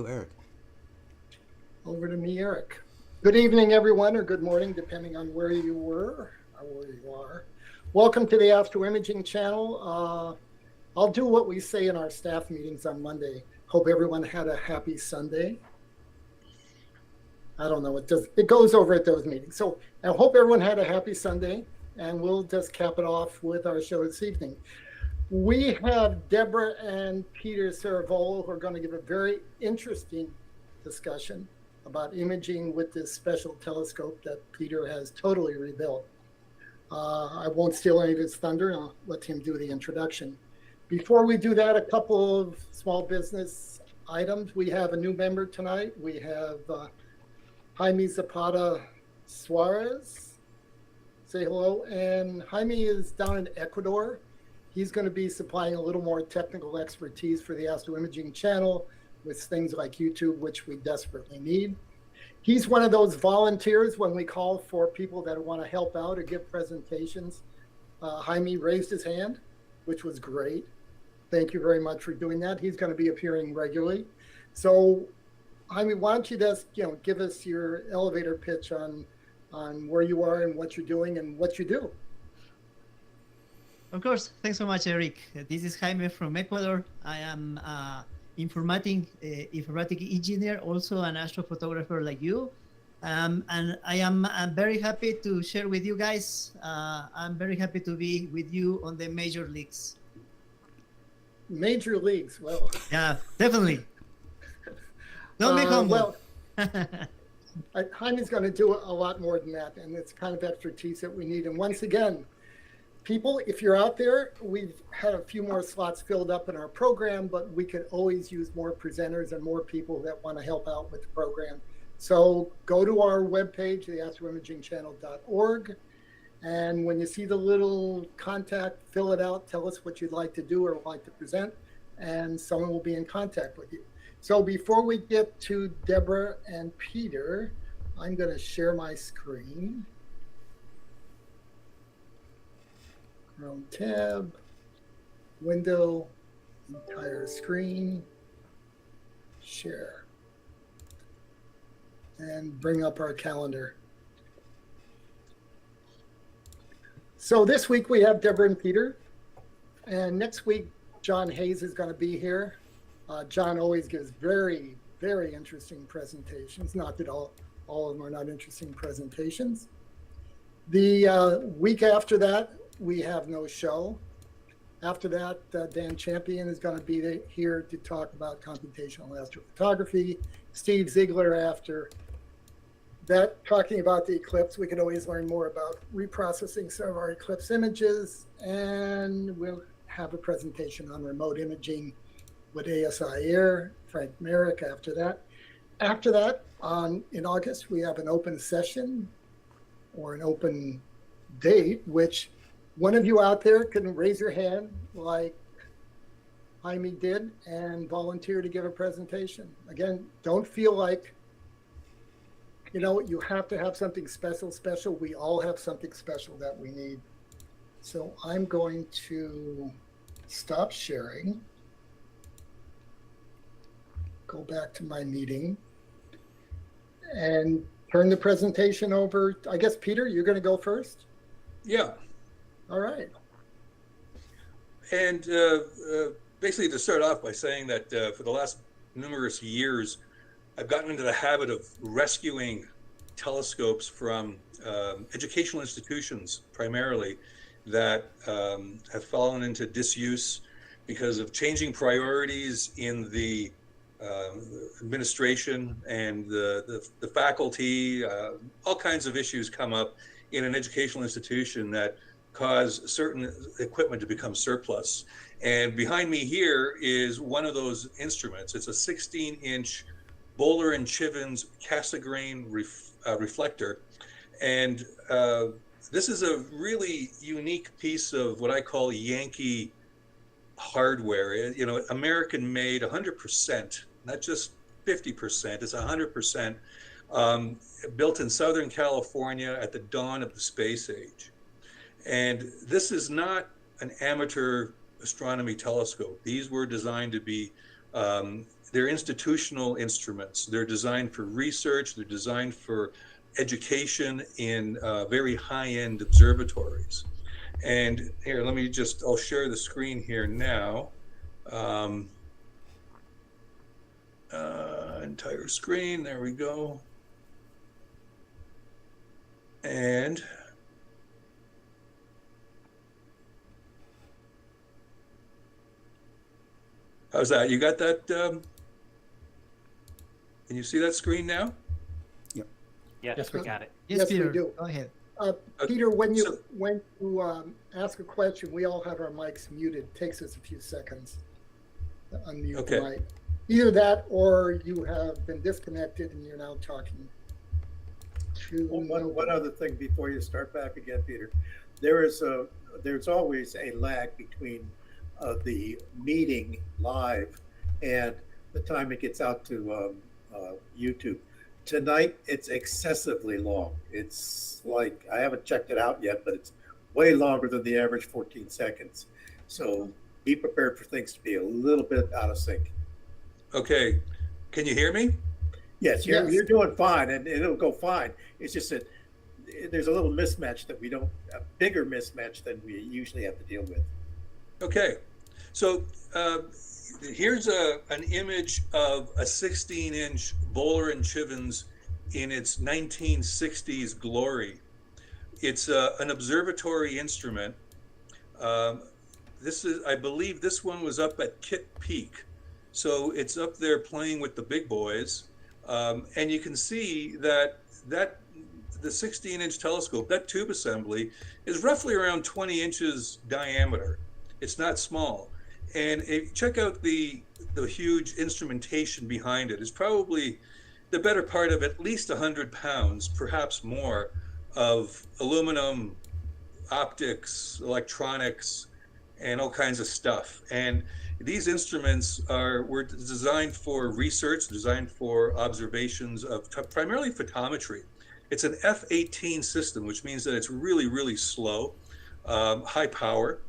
Eric. Over to me, Eric. Good evening, everyone, or good morning, depending on where you were or where you are. Welcome to the Astro Imaging channel. I'll do what we say in our staff meetings on Monday. Hope everyone had a happy Sunday. I don't know, it goes over at those meetings. So I hope everyone had a happy Sunday, and we'll just cap it off with our show this evening. We have Debra and Peter Ceravolo who are going to give a very interesting discussion about imaging with this special telescope that Peter has totally rebuilt. I won't steal any of his thunder. I'll let him do the introduction. Before we do that, a couple of small business items. We have a new member tonight. We have Jaime Zapata Suarez. Say hello. And Jaime is down in Ecuador. He's going to be supplying a little more technical expertise for the Astro Imaging channel with things like YouTube, which we desperately need. He's one of those volunteers when we call for people that want to help out or give presentations. Jaime raised his hand, which was great. Thank you very much for doing that. He's going to be appearing regularly. So, Jaime, why don't you just give us your elevator pitch on where you are and what you're doing and what you do. Of course. Thanks so much, Eric. This is Jaime from Ecuador. I am informatic engineer, also an astrophotographer like you. And I'm very happy to share with you guys. I'm very happy to be with you on the major leagues. Major leagues, well. Yeah, definitely. Don't be humble. Well, Jaime's going to do a lot more than that, and it's kind of expertise that we need. And once again, people, if you're out there, we've had a few more slots filled up in our program, but we could always use more presenters and more people that want to help out with the program. So go to our webpage, theastroimagingchannel.org, and when you see the little contact, fill it out, tell us what you'd like to do or like to present, and someone will be in contact with you. So before we get to Debra and Peter, I'm going to share my screen. Chrome tab, window, entire screen, share, and bring up our calendar. So this week we have Debra and Peter, and next week John Hayes is going to be here. John always gives very, very interesting presentations. Not that all of them are not interesting presentations. The week after that, we have no show. After that, Dan Champion is going to be here to talk about computational astrophotography. Steve Ziegler after that, talking about the eclipse. We can always learn more about reprocessing some of our eclipse images. And we'll have a presentation on remote imaging with ASI Air, Frank Merrick after that. After that, in August, we have an open session or an open date, which one of you out there can raise your hand like Jaime did and volunteer to give a presentation. Again, don't feel like, you have to have something special. We all have something special that we need. So I'm going to stop sharing. Go back to my meeting and turn the presentation over. I guess, Peter, you're going to go first? Yeah. All right. And basically to start off by saying that for the last numerous years, I've gotten into the habit of rescuing telescopes from educational institutions primarily that have fallen into disuse because of changing priorities in the administration and the faculty. All kinds of issues come up in an educational institution that cause certain equipment to become surplus. And behind me here is one of those instruments. It's a 16-inch Boller and Chivens Cassegrain reflector. And this is a really unique piece of what I call Yankee hardware. American made 100%, not just 50%, it's 100%, built in Southern California at the dawn of the space age. And this is not an amateur astronomy telescope. These were designed to be they're institutional instruments. They're designed for research. They're designed for education in very high-end observatories. And here, I'll share the screen here now. Entire screen, there we go. And how's that? You got that? Can you see that screen now? Yes, we got it. Yes, Yes, we Peter, do. go ahead. Peter, when you ask a question, we all have our mics muted. It takes us a few seconds to unmute Okay. the mic. Either that, or you have been disconnected and you're now talking to One other thing before you start back again, Peter. There's always a lag between the meeting live and the time it gets out to YouTube. Tonight, it's excessively long. It's like, I haven't checked it out yet, but it's way longer than the average 14 seconds. So be prepared for things to be a little bit out of sync. Okay. Can you hear me? Yes, you're doing fine, and it'll go fine. It's just that there's a little mismatch a bigger mismatch than we usually have to deal with. Okay. So here's an image of a 16-inch Boller and Chivens in its 1960s glory. It's an observatory instrument. I believe this one was up at Kitt Peak. So it's up there playing with the big boys. And you can see that the 16-inch telescope, that tube assembly, is roughly around 20 inches diameter. It's not small. And check out the huge instrumentation behind it. It's probably the better part of at least 100 pounds, perhaps more, of aluminum, optics, electronics, and all kinds of stuff. And these instruments were designed for research, designed for observations of primarily photometry. It's an F-18 system, which means that it's really, really slow, high power.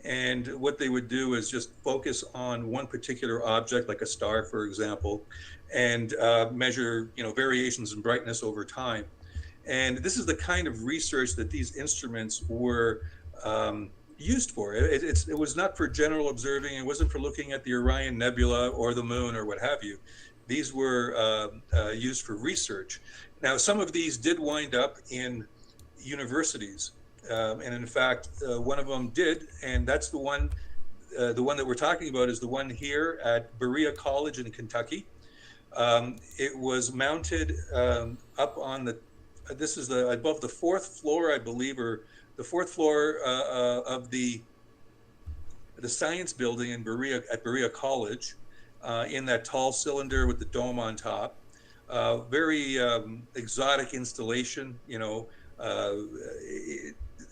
And what they would do is just focus on one particular object, like a star, for example, and measure, variations in brightness over time. And this is the kind of research that these instruments were used for. It was not for general observing. It wasn't for looking at the Orion Nebula or the moon or what have you. These were used for research. Now, some of these did wind up in universities. And in fact, one of them did, and that's the one that we're talking about is the one here at Berea College in Kentucky. It was mounted up on this is above the fourth floor, I believe, or the fourth floor of the science building in at Berea College, in that tall cylinder with the dome on top. Very exotic installation,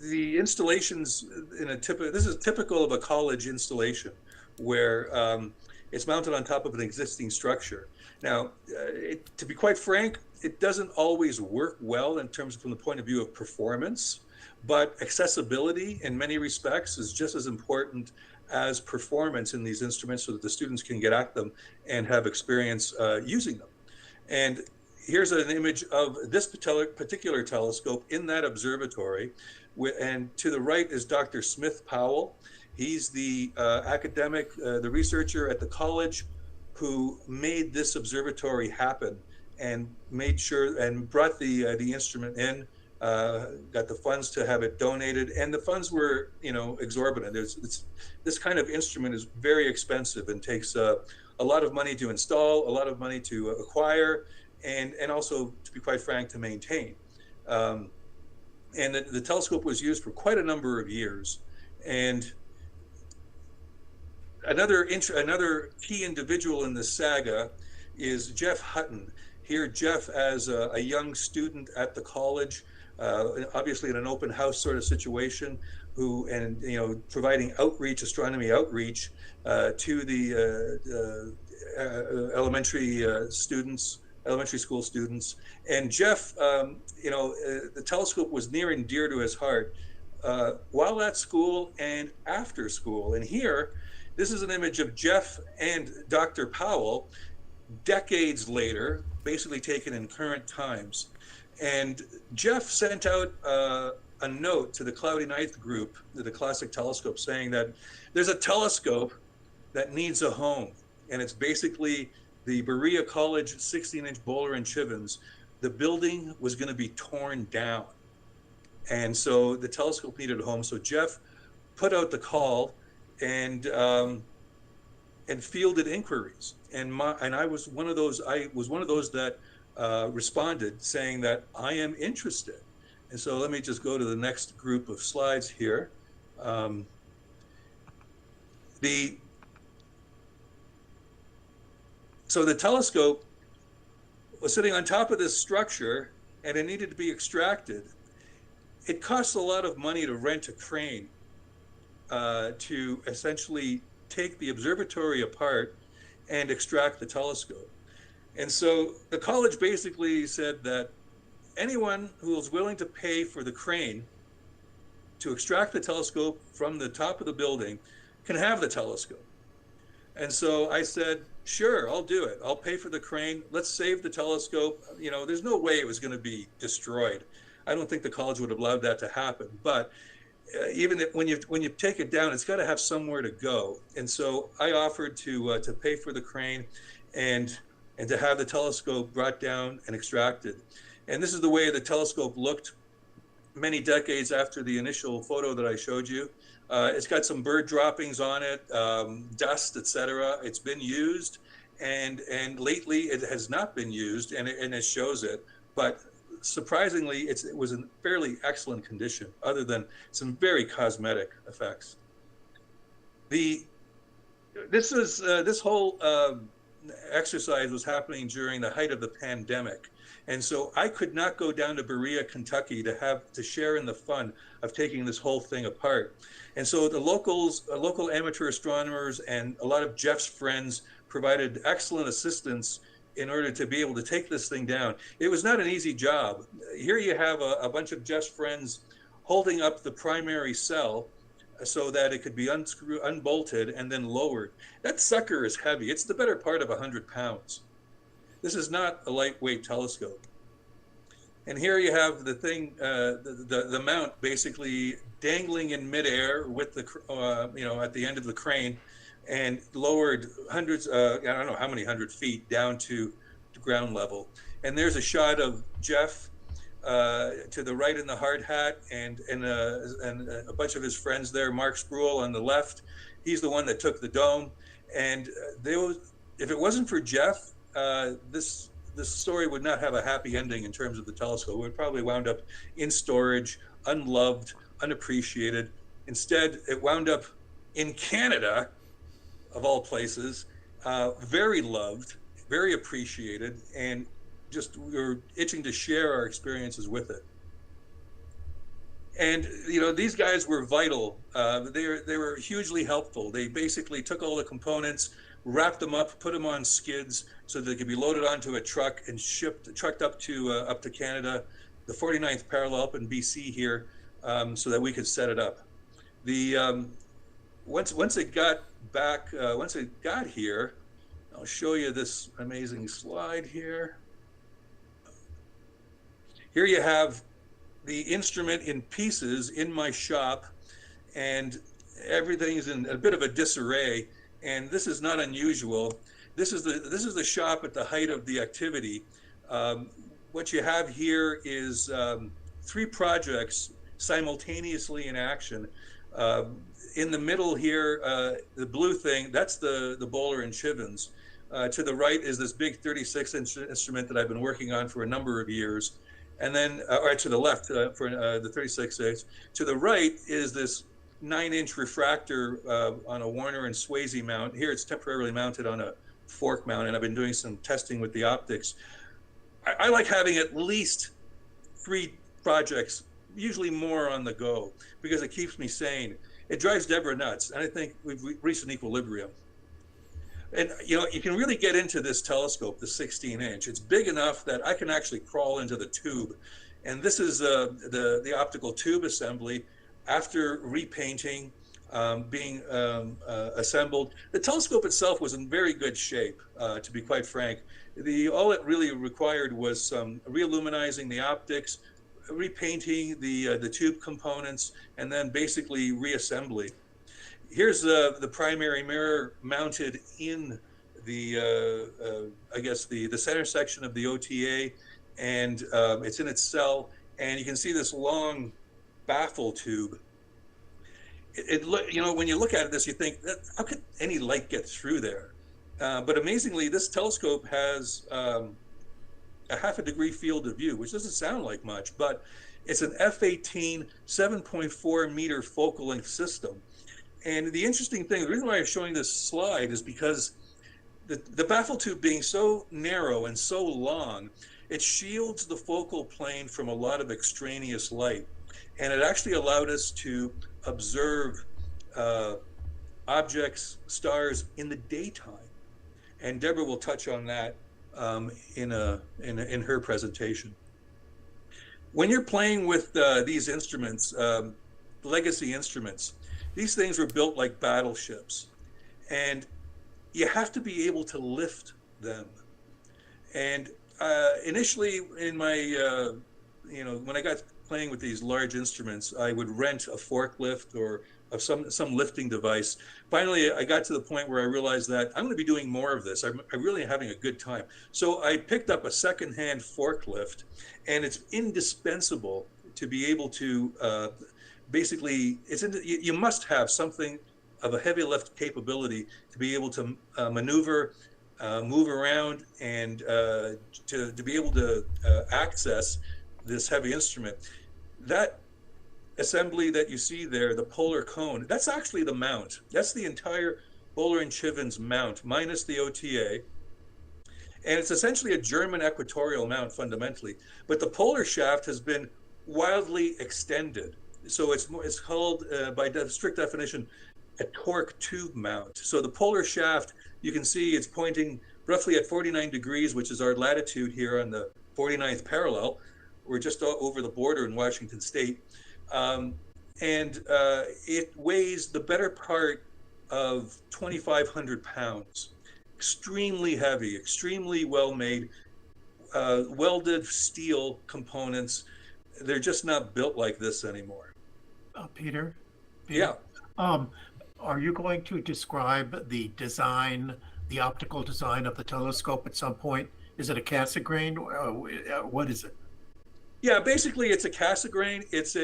the installations this is typical of a college installation where it's mounted on top of an existing structure. Now, to be quite frank, it doesn't always work well in terms from the point of view of performance, but accessibility in many respects is just as important as performance in these instruments so that the students can get at them and have experience using them. And here's an image of this particular telescope in that observatory. And to the right is Dr. Smith Powell. He's the academic, the researcher at the college who made this observatory happen and made sure and brought the instrument in, got the funds to have it donated, and the funds were, exorbitant. This kind of instrument is very expensive and takes a lot of money to install, a lot of money to acquire, and also, to be quite frank, to maintain. And the telescope was used for quite a number of years. And another key individual in this saga is Jeff Hutton. Here, Jeff, as a young student at the college, obviously in an open house sort of situation, providing astronomy outreach to the elementary school students. And Jeff, the telescope was near and dear to his heart while at school and after school. And here, this is an image of Jeff and Dr. Powell decades later, basically taken in current times. And Jeff sent out a note to the Cloudy Ninth group, the Classic Telescope, saying that there's a telescope that needs a home. And it's basically the Berea College 16-inch Boller and Chivens. The building was going to be torn down. And so the telescope needed a home. So Jeff put out the call and fielded inquiries. And I was one of those. I was one of those that responded, saying that I am interested. And so let me just go to the next group of slides here. So the telescope was sitting on top of this structure, and it needed to be extracted. It costs a lot of money to rent a crane to essentially take the observatory apart and extract the telescope. And so the college basically said that anyone who was willing to pay for the crane to extract the telescope from the top of the building can have the telescope. And so I said, sure, I'll do it. I'll pay for the crane. Let's save the telescope. You know, there's no way it was going to be destroyed. I don't think the college would have allowed that to happen. But even if, when you take it down, it's got to have somewhere to go. And so I offered to pay for the crane and to have the telescope brought down and extracted. And this is the way the telescope looked many decades after the initial photo that I showed you. It's got some bird droppings on it, dust, etc. It's been used, and lately it has not been used, and it shows it. But surprisingly, it was in fairly excellent condition, other than some very cosmetic effects. This whole exercise was happening during the height of the pandemic. And so I could not go down to Berea, Kentucky to share in the fun of taking this whole thing apart. And so the local amateur astronomers and a lot of Jeff's friends provided excellent assistance in order to be able to take this thing down. It was not an easy job. Here you have a bunch of Jeff's friends holding up the primary cell so that it could be unbolted and then lowered. That sucker is heavy. It's the better part of 100 pounds. This is not a lightweight telescope. And here you have the thing, the mount basically dangling in midair with the, at the end of the crane, and lowered hundreds, I don't know how many 100 feet down to ground level. And there's a shot of Jeff to the right in the hard hat, and a bunch of his friends there. Mark Spruill on the left, he's the one that took the dome. And if it wasn't for Jeff, this story would not have a happy ending in terms of the telescope. It would probably wound up in storage, unloved, unappreciated. Instead, it wound up in Canada, of all places, very loved, very appreciated, and just we were itching to share our experiences with it. And these guys were vital. They were hugely helpful. They basically took all the components, wrapped them up, put them on skids so that they could be loaded onto a truck and trucked up to Canada, the 49th parallel up in BC here, so that we could set it up. Once it got back, once it got here, I'll show you this amazing slide here. Here you have the instrument in pieces in my shop, and everything is in a bit of a disarray. And this is not unusual. This is the shop at the height of the activity. What you have here is 3 projects simultaneously in action. In the middle here, the blue thing, that's the Boller and Chivens. To the right is this big 36-inch instrument that I've been working on for a number of years. And then, or to the left for the 36-inch. To the right is this 9-inch refractor on a Warner and Swayze mount. Here it's temporarily mounted on a fork mount, and I've been doing some testing with the optics. I like having at least 3 projects, usually more on the go, because it keeps me sane. It drives Debra nuts, and I think we've reached an equilibrium. And you can really get into this telescope, the 16-inch. It's big enough that I can actually crawl into the tube. And this is the optical tube assembly. After repainting, being assembled. The telescope itself was in very good shape, to be quite frank. All it really required was some re-illuminizing the optics, repainting the tube components, and then basically reassembly. Here's the primary mirror mounted in the I guess the center section of the OTA, and it's in its cell, and you can see this long baffle tube. You know, when you look at this, you think, how could any light get through there? But amazingly, this telescope has a half a degree field of view, which doesn't sound like much, but it's an F-18 7.4 meter focal length system. And the interesting thing, the reason why I'm showing this slide is because the baffle tube being so narrow and so long, it shields the focal plane from a lot of extraneous light. And it actually allowed us to observe objects, stars in the daytime. And Debra will touch on that in her presentation. When you're playing with these instruments, legacy instruments, these things were built like battleships, and you have to be able to lift them. And initially in my, you know, when I got playing with these large instruments, I would rent a forklift or of some lifting device. Finally, I got to the point where I realized that I'm going to be doing more of this. I'm really having a good time. So I picked up a secondhand forklift, and it's indispensable to be able to basically, you must have something of a heavy lift capability to be able to maneuver, move around, and to be able to access this heavy instrument. That assembly that you see there, the polar cone, that's actually the mount. That's the entire Boller and Chivens mount, minus the OTA. And it's essentially a German equatorial mount fundamentally. But the polar shaft has been wildly extended. So it's called, by strict definition, a torque tube mount. So the polar shaft, you can see it's pointing roughly at 49 degrees, which is our latitude here on the 49th parallel. We're just over the border in Washington State. And it weighs the better part of 2,500 pounds. Extremely heavy, extremely well made, welded steel components. They're just not built like this anymore. Peter? Yeah. Are you going to describe the design, the optical design of the telescope at some point? Is it a Cassegrain? What is it? Yeah, basically it's a Cassegrain. It's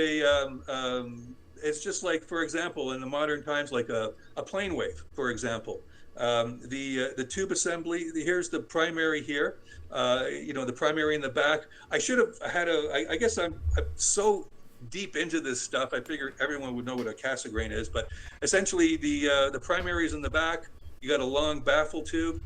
it's just like, for example, in the modern times, like a plane wave, for example. The tube assembly, here's the primary here, you know, the primary in the back. I should have had I guess I'm so deep into this stuff, I figured everyone would know what a Cassegrain is, but essentially the primary is in the back. You got a long baffle tube.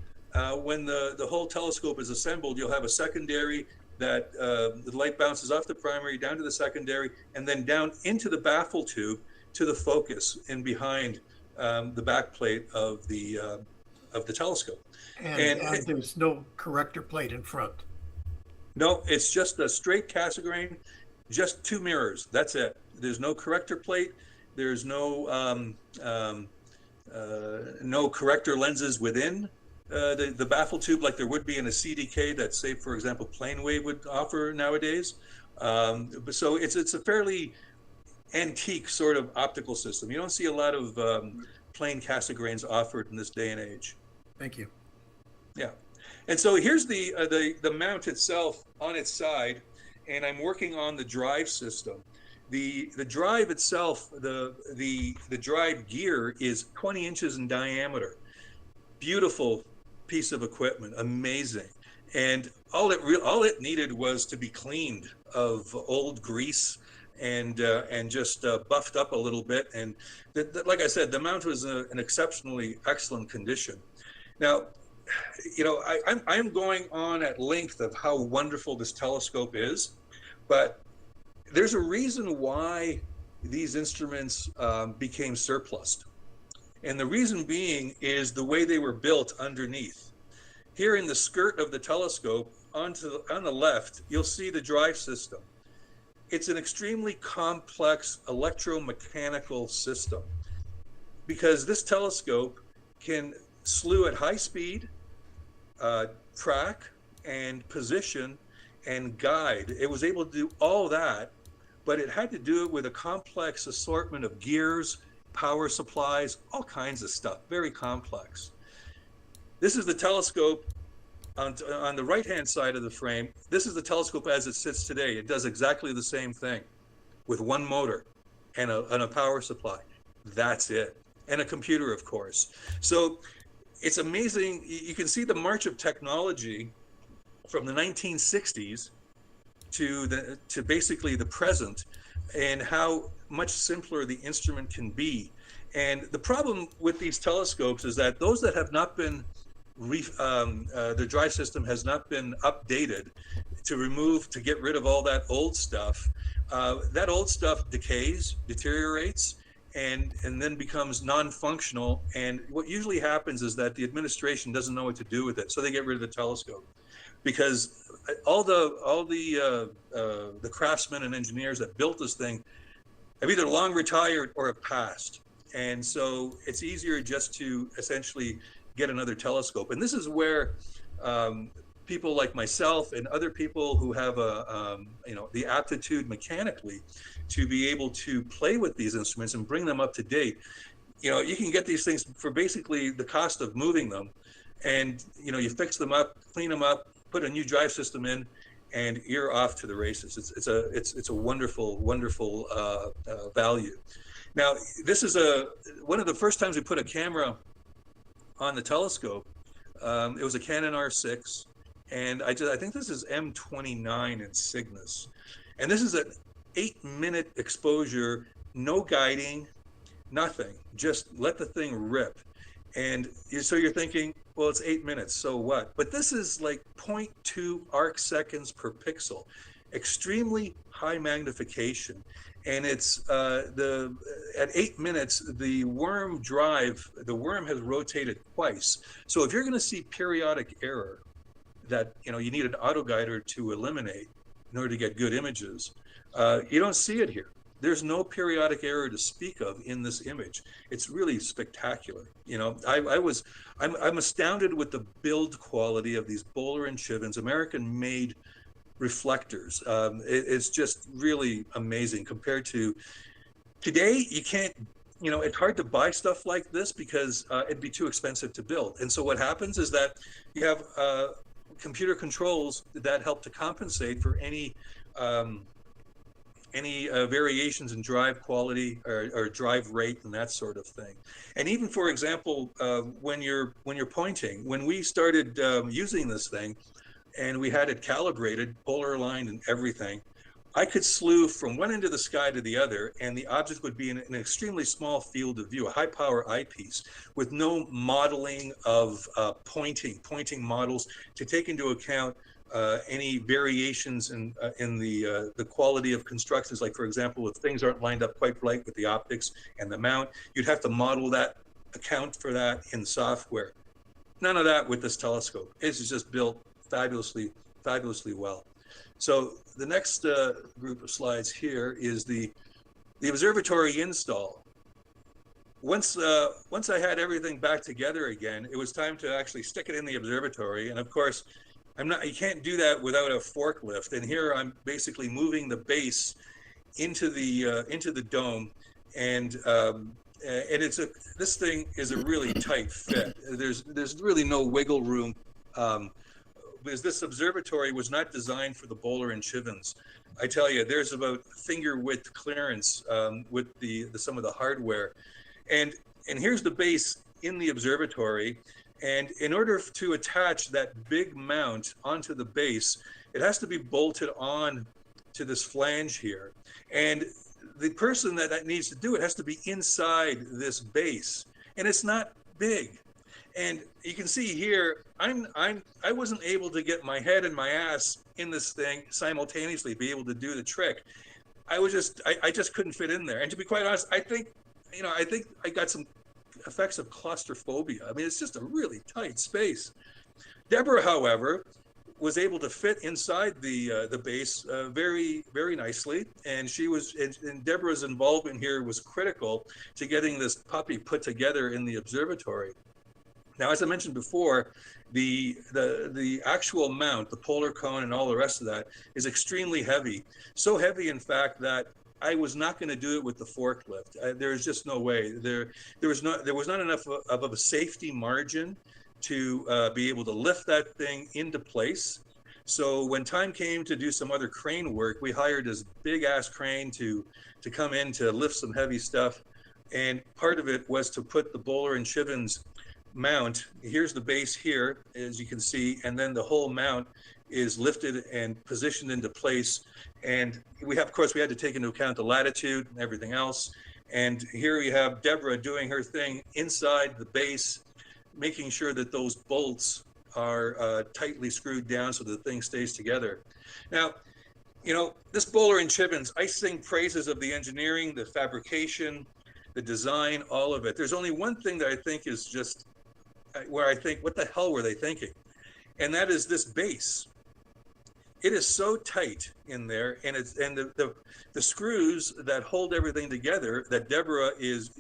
When the whole telescope is assembled, you'll have a secondary that the light bounces off the primary down to the secondary and then down into the baffle tube to the focus and behind the back plate of the telescope. And there's no corrector plate in front. No, it's just a straight Cassegrain, just two mirrors. That's it. There's no corrector plate. There's no no corrector lenses within the baffle tube like there would be in a CDK that, say, for example, PlaneWave would offer nowadays. So it's a fairly antique sort of optical system. You don't see a lot of plain Cassegrains offered in this day and age. Thank you. Yeah. And so here's the mount itself on its side, and I'm working on the drive system. The drive itself, the drive gear is 20 inches in diameter. Beautiful piece of equipment, amazing. And all it needed was to be cleaned of old grease and just buffed up a little bit. And like I said, the mount was in exceptionally excellent condition. Now, you know, I'm going on at length of how wonderful this telescope is, but there's a reason why these instruments became surplused. And the reason being is the way they were built underneath. Here in the skirt of the telescope, on the left, you'll see the drive system. It's an extremely complex electromechanical system. because this telescope can slew at high speed, track and position and guide. It was able to do all that, but it had to do it with a complex assortment of gears, power supplies, all kinds of stuff, very complex. This is the telescope on the right-hand side of the frame. This is the telescope as it sits today. It does exactly the same thing with one motor and a power supply. That's it. And a computer, of course. So it's amazing. You can see the march of technology from the 1960s to basically the present, and how much simpler the instrument can be. And the problem with these telescopes is that those that have not been the drive system has not been updated to get rid of all that old stuff. That old stuff decays, deteriorates, and then becomes non-functional. And what usually happens is that the administration doesn't know what to do with it, so they get rid of the telescope, because all the craftsmen and engineers that built this thing have either long retired or have passed. And so it's easier just to essentially get another telescope. And this is where people like myself and other people who have the aptitude mechanically to be able to play with these instruments and bring them up to date. You can get these things for basically the cost of moving them, and you fix them up, clean them up, put a new drive system in, and you're off to the races. It's a wonderful value. Now, this is one of the first times we put a camera on the telescope. It was a Canon R6, and I think this is M29 in Cygnus, and this is an 8-minute exposure, no guiding, nothing, just let the thing rip. And so you're thinking, well, it's 8 minutes, so what? But this is like 0.2 arc seconds per pixel, extremely high magnification. And it's at 8 minutes, the worm has rotated twice. So if you're going to see periodic error that you need an auto guider to eliminate in order to get good images, you don't see it here. There's no periodic error to speak of in this image. It's really spectacular. I'm astounded with the build quality of these Boller and Chivens, American-made reflectors. It's just really amazing compared to today. You can't, it's hard to buy stuff like this because it'd be too expensive to build. And so what happens is that you have computer controls that help to compensate for any variations in drive quality or drive rate and that sort of thing. And even, for example, when you're pointing, when we started using this thing and we had it calibrated, polar aligned and everything, I could slew from one end of the sky to the other, and the object would be in an extremely small field of view, a high power eyepiece with no modeling of pointing models to take into account any variations in the quality of constructions. Like, for example, if things aren't lined up quite right with the optics and the mount, you'd have to model that, account for that in software. None of that with this telescope. It's just built fabulously well. So the next group of slides here is the observatory install. Once I had everything back together again, it was time to actually stick it in the observatory. And of course, you can't do that without a forklift. And here I'm basically moving the base into the dome, and this thing is a really tight fit. There's really no wiggle room, because this observatory was not designed for the Boller and Chivens. I tell you, there's about finger width clearance with some of the hardware, and here's the base in the observatory. And in order to attach that big mount onto the base, it has to be bolted on to this flange here. And the person that needs to do it has to be inside this base. And it's not big. And you can see here, I wasn't able to get my head and my ass in this thing simultaneously, be able to do the trick. I just couldn't fit in there. And to be quite honest, I think I got some effects of claustrophobia. I mean, it's just a really tight space. Debra, however, was able to fit inside the base very, very nicely. And and Deborah's involvement here was critical to getting this puppy put together in the observatory. Now, as I mentioned before, the actual mount, the polar cone and all the rest of that is extremely heavy. So heavy, in fact, that I was not going to do it with the forklift. There's just no way. There was not enough of a safety margin to be able to lift that thing into place. So when time came to do some other crane work, we hired this big ass crane to come in to lift some heavy stuff. And part of it was to put the Boller and Chivens mount. Here's the base here, as you can see, and then the whole mount is lifted and positioned into place. And we had to take into account the latitude and everything else. And here we have Debra doing her thing inside the base, making sure that those bolts are tightly screwed down so the thing stays together. Now, you know, this Boller and Chivens, I sing praises of the engineering, the fabrication, the design, all of it. There's only one thing that I think is just where I think, what the hell were they thinking? And that is this base. It is so tight in there, and the screws that hold everything together that Debra is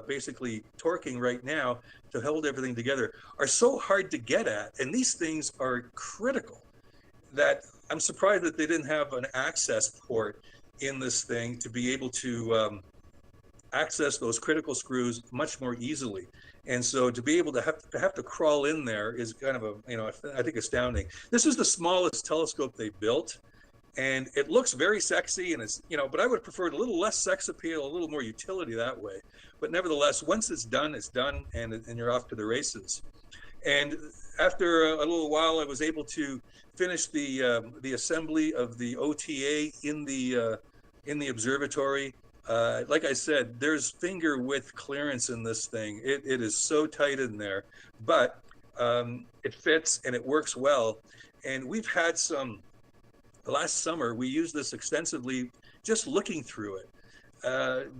basically torquing right now to hold everything together are so hard to get at, and these things are critical that I'm surprised that they didn't have an access port in this thing to be able to access those critical screws much more easily. And so to be able to have to crawl in there is kind of I think astounding. This is the smallest telescope they built, and it looks very sexy, and it's, but I would prefer a little less sex appeal, a little more utility that way. But nevertheless, once it's done, and you're off to the races. And after a little while, I was able to finish the assembly of the OTA in the observatory. Like I said, there's finger width clearance in this thing. It is so tight in there, but it fits and it works well. And we've had last summer, we used this extensively just looking through it.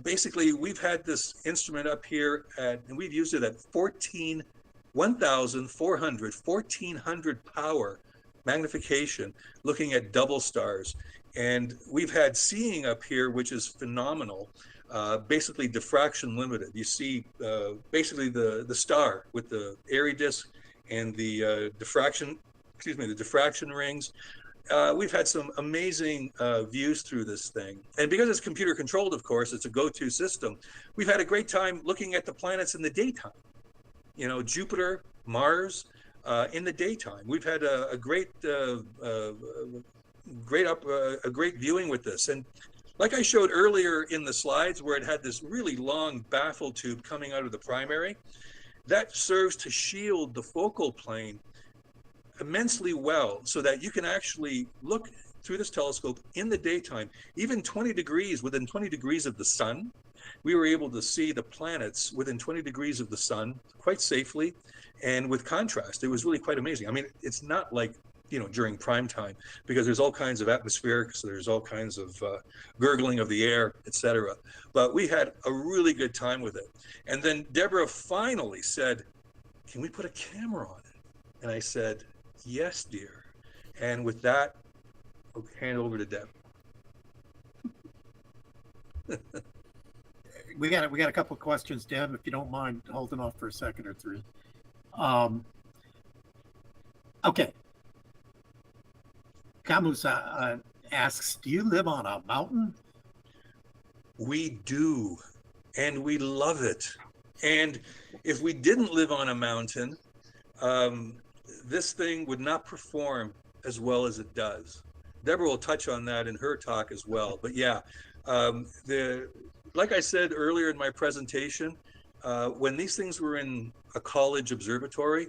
Basically, we've had this instrument up here and we've used it at 1400 power magnification, looking at double stars. And we've had seeing up here, which is phenomenal, basically diffraction limited. You see basically the star with the airy disk and the diffraction rings. We've had some amazing views through this thing. And because it's computer controlled, of course, it's a go-to system. We've had a great time looking at the planets in the daytime. Jupiter, Mars, in the daytime. We've had a great viewing with this. And like I showed earlier in the slides where it had this really long baffle tube coming out of the primary, that serves to shield the focal plane immensely well so that you can actually look through this telescope in the daytime, even 20 degrees, within 20 degrees of the sun. We were able to see the planets within 20 degrees of the sun quite safely and with contrast. It was really quite amazing. I mean, it's not like, during prime time, because there's all kinds of atmospheric, so there's all kinds of gurgling of the air, etc. But we had a really good time with it. And then Debra finally said, "Can we put a camera on it?" And I said, "Yes, dear." And with that, I'll hand over to Deb. We got a couple of questions, Deb, if you don't mind holding off for a second or three. Okay. Camus asks, do you live on a mountain? We do, and we love it. And if we didn't live on a mountain, this thing would not perform as well as it does. Debra will touch on that in her talk as well. But yeah, like I said earlier in my presentation, when these things were in a college observatory,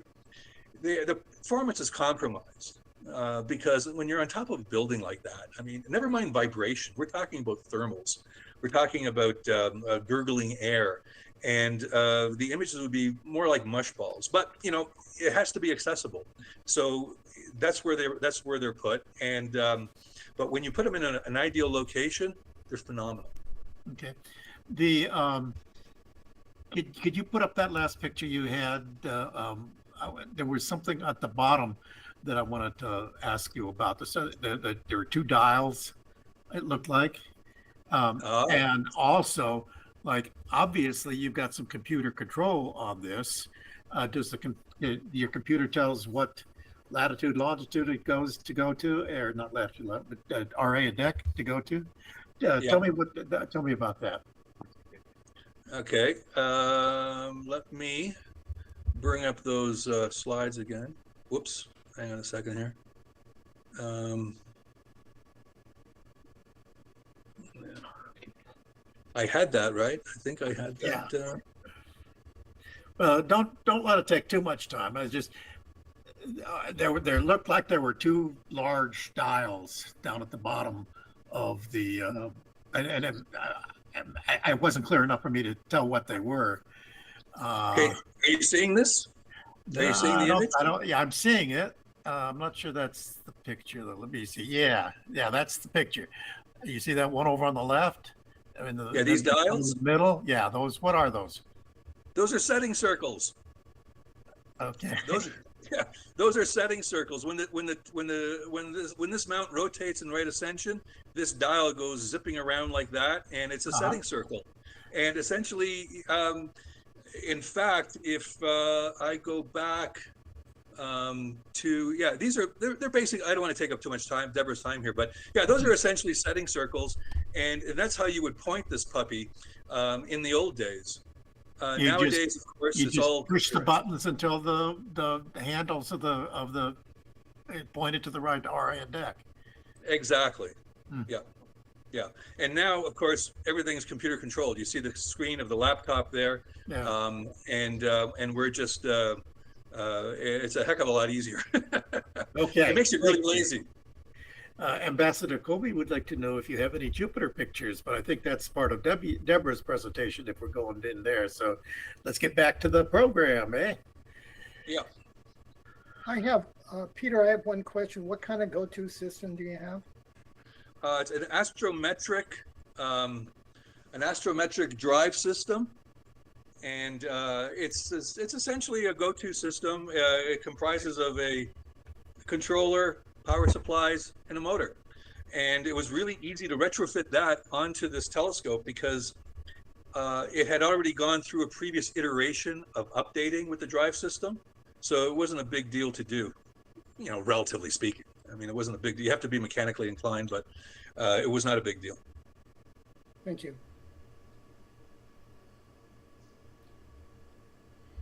the performance is compromised. Because when you're on top of a building like that, I mean, never mind vibration, we're talking about thermals. We're talking about gurgling air, and the images would be more like mush balls. But it has to be accessible, so that's where they're put. And but when you put them in an ideal location, they're phenomenal. Okay, could you put up that last picture you had? There was something at the bottom that I wanted to ask you about. There were two dials, it looked like. And also, like, obviously you've got some computer control on this. Does your computer tells what latitude, longitude it goes to go to, or not latitude, but RA and deck to go to? Tell me about that. Okay, let me bring up those slides again. Whoops, hang on a second here. I had that right. I think I had that. Don't let it take too much time. I just there looked like there were two large dials down at the bottom of the I wasn't clear enough for me to tell what they were. Okay, are you seeing this? Are you seeing the image? Yeah, I'm seeing it. I'm not sure that's the picture though. Let me see. Yeah, that's the picture. You see that one over on the left? I mean, these dials in the middle. Yeah, those. What are those? Those are setting circles. Okay. Those are setting circles. When this mount rotates in right ascension, this dial goes zipping around like that, and it's a setting circle. And essentially, in fact, if I go back to they're basically, I don't want to take up too much time, Deborah's time here, but yeah, those are essentially setting circles, and that's how you would point this puppy in the old days. Nowadays, of course, it's all push the buttons until the handles of the pointed to the right RA and deck. Exactly. Yeah. And now, of course, everything's computer controlled. You see the screen of the laptop there, and we're just it's a heck of a lot easier. Okay. It makes you really lazy. Ambassador Colby would like to know if you have any Jupiter pictures, but I think that's part of Deborah's presentation if we're going in there. So let's get back to the program, eh? Yeah. I have, Peter, I have one question. What kind of go-to system do you have? It's an astrometric drive system. And it's essentially a go-to system. It comprises of a controller, power supplies, and a motor. And it was really easy to retrofit that onto this telescope because it had already gone through a previous iteration of updating with the drive system. So it wasn't a big deal to do, relatively speaking. I mean, it wasn't a big deal. You have to be mechanically inclined, but it was not a big deal. Thank you.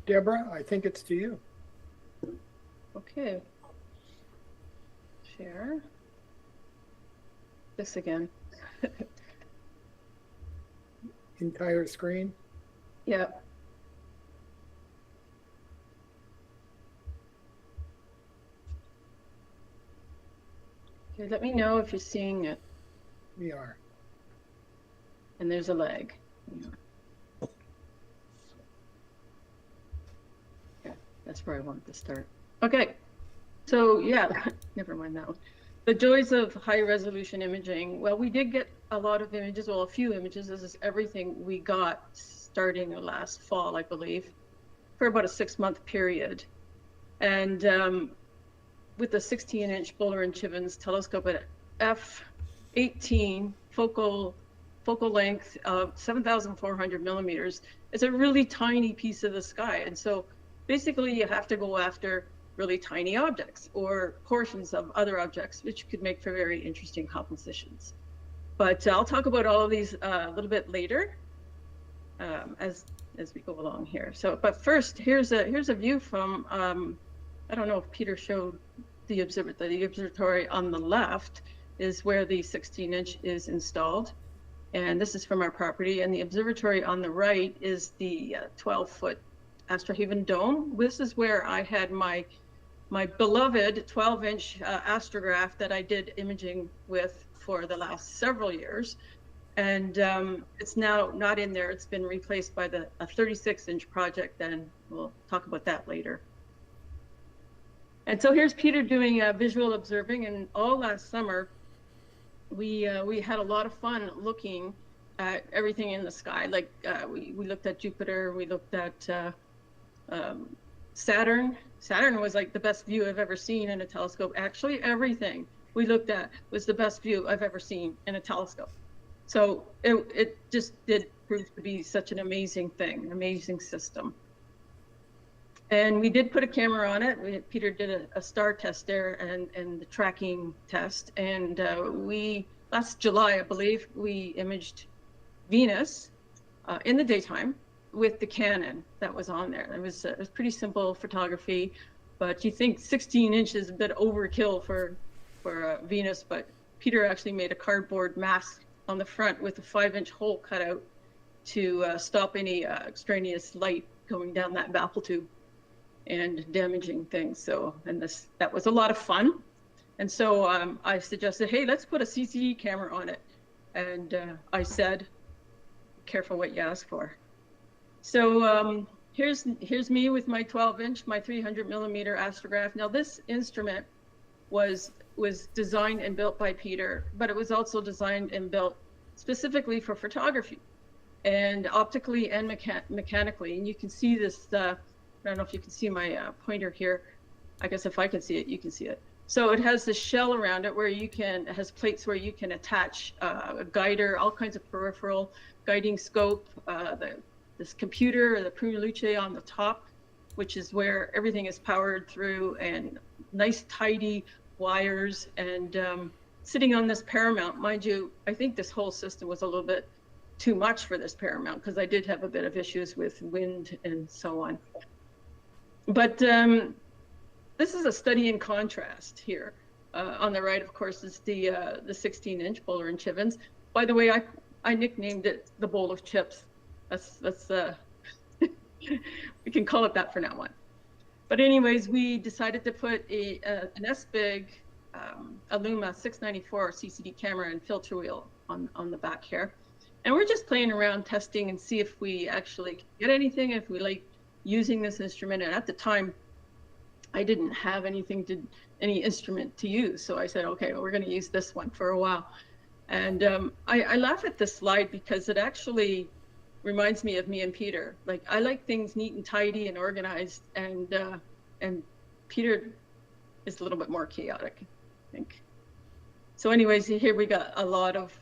Deborah, I think it's to you. Okay. Share. This again. Entire screen? Yeah. Okay, let me know if you're seeing it. We are. And there's a lag. Yeah, that's where I want to start. Okay. So yeah, never mind that one. The joys of high resolution imaging. Well, we did get a lot of images, well, a few images. This is everything we got starting last fall, I believe, for about a 6-month period. And with the 16-inch Boller Chivens telescope at f/18 focal length of 7,400 millimeters, it's a really tiny piece of the sky. And so basically you have to go after really tiny objects or portions of other objects, which could make for very interesting compositions. But I'll talk about all of these a little bit later as we go along here. So, but first, here's a view from, I don't know if Peter showed the observatory on the left is where the 16-inch is installed. And this is from our property. And the observatory on the right is the 12-foot Astro dome. This is where I had my beloved 12-inch astrograph that I did imaging with for the last several years. And it's now not in there. It's been replaced by a 36-inch project, and we'll talk about that later. And so here's Peter doing visual observing, and all last summer, we had a lot of fun looking at everything in the sky. Like we looked at Jupiter, we looked at Saturn was like the best view I've ever seen in a telescope. Actually, everything we looked at was the best view I've ever seen in a telescope. So it just did prove to be such an amazing thing, amazing system. And we did put a camera on it. Peter did a star test there and the tracking test. And last July, I believe, we imaged Venus in the daytime with the Canon that was on there. It was pretty simple photography, but you think 16 inches is a bit overkill for Venus, but Peter actually made a cardboard mask on the front with a 5-inch hole cut out to stop any extraneous light going down that baffle tube and damaging things. So, that was a lot of fun. And so I suggested, hey, let's put a CCD camera on it. And I said, careful what you ask for. So here's me with my 12-inch, my 300mm astrograph. Now this instrument was designed and built by Peter, but it was also designed and built specifically for photography, and optically and mechanically. And you can see this, I don't know if you can see my pointer here. I guess if I can see it, you can see it. So it has this shell around it where it has plates where you can attach a guider, all kinds of peripheral guiding scope, this computer, the Prima Luce on the top, which is where everything is powered through, and nice tidy wires, and sitting on this paramount. Mind you, I think this whole system was a little bit too much for this paramount because I did have a bit of issues with wind and so on. But this is a study in contrast here. On the right, of course, is the 16-inch Boller and Chivens. By the way, I nicknamed it the bowl of chips. That's we can call it that for now on. But anyways, we decided to put an S-Big Illuma 694 CCD camera and filter wheel on the back here. And we're just playing around, testing, and see if we actually get anything, if we like using this instrument. And at the time, I didn't have any instrument to use. So I said, okay, well, we're going to use this one for a while. And I laugh at this slide because it actually reminds me of me and Peter. Like, I like things neat and tidy and organized, and Peter is a little bit more chaotic, I think. So anyways, here we got a lot of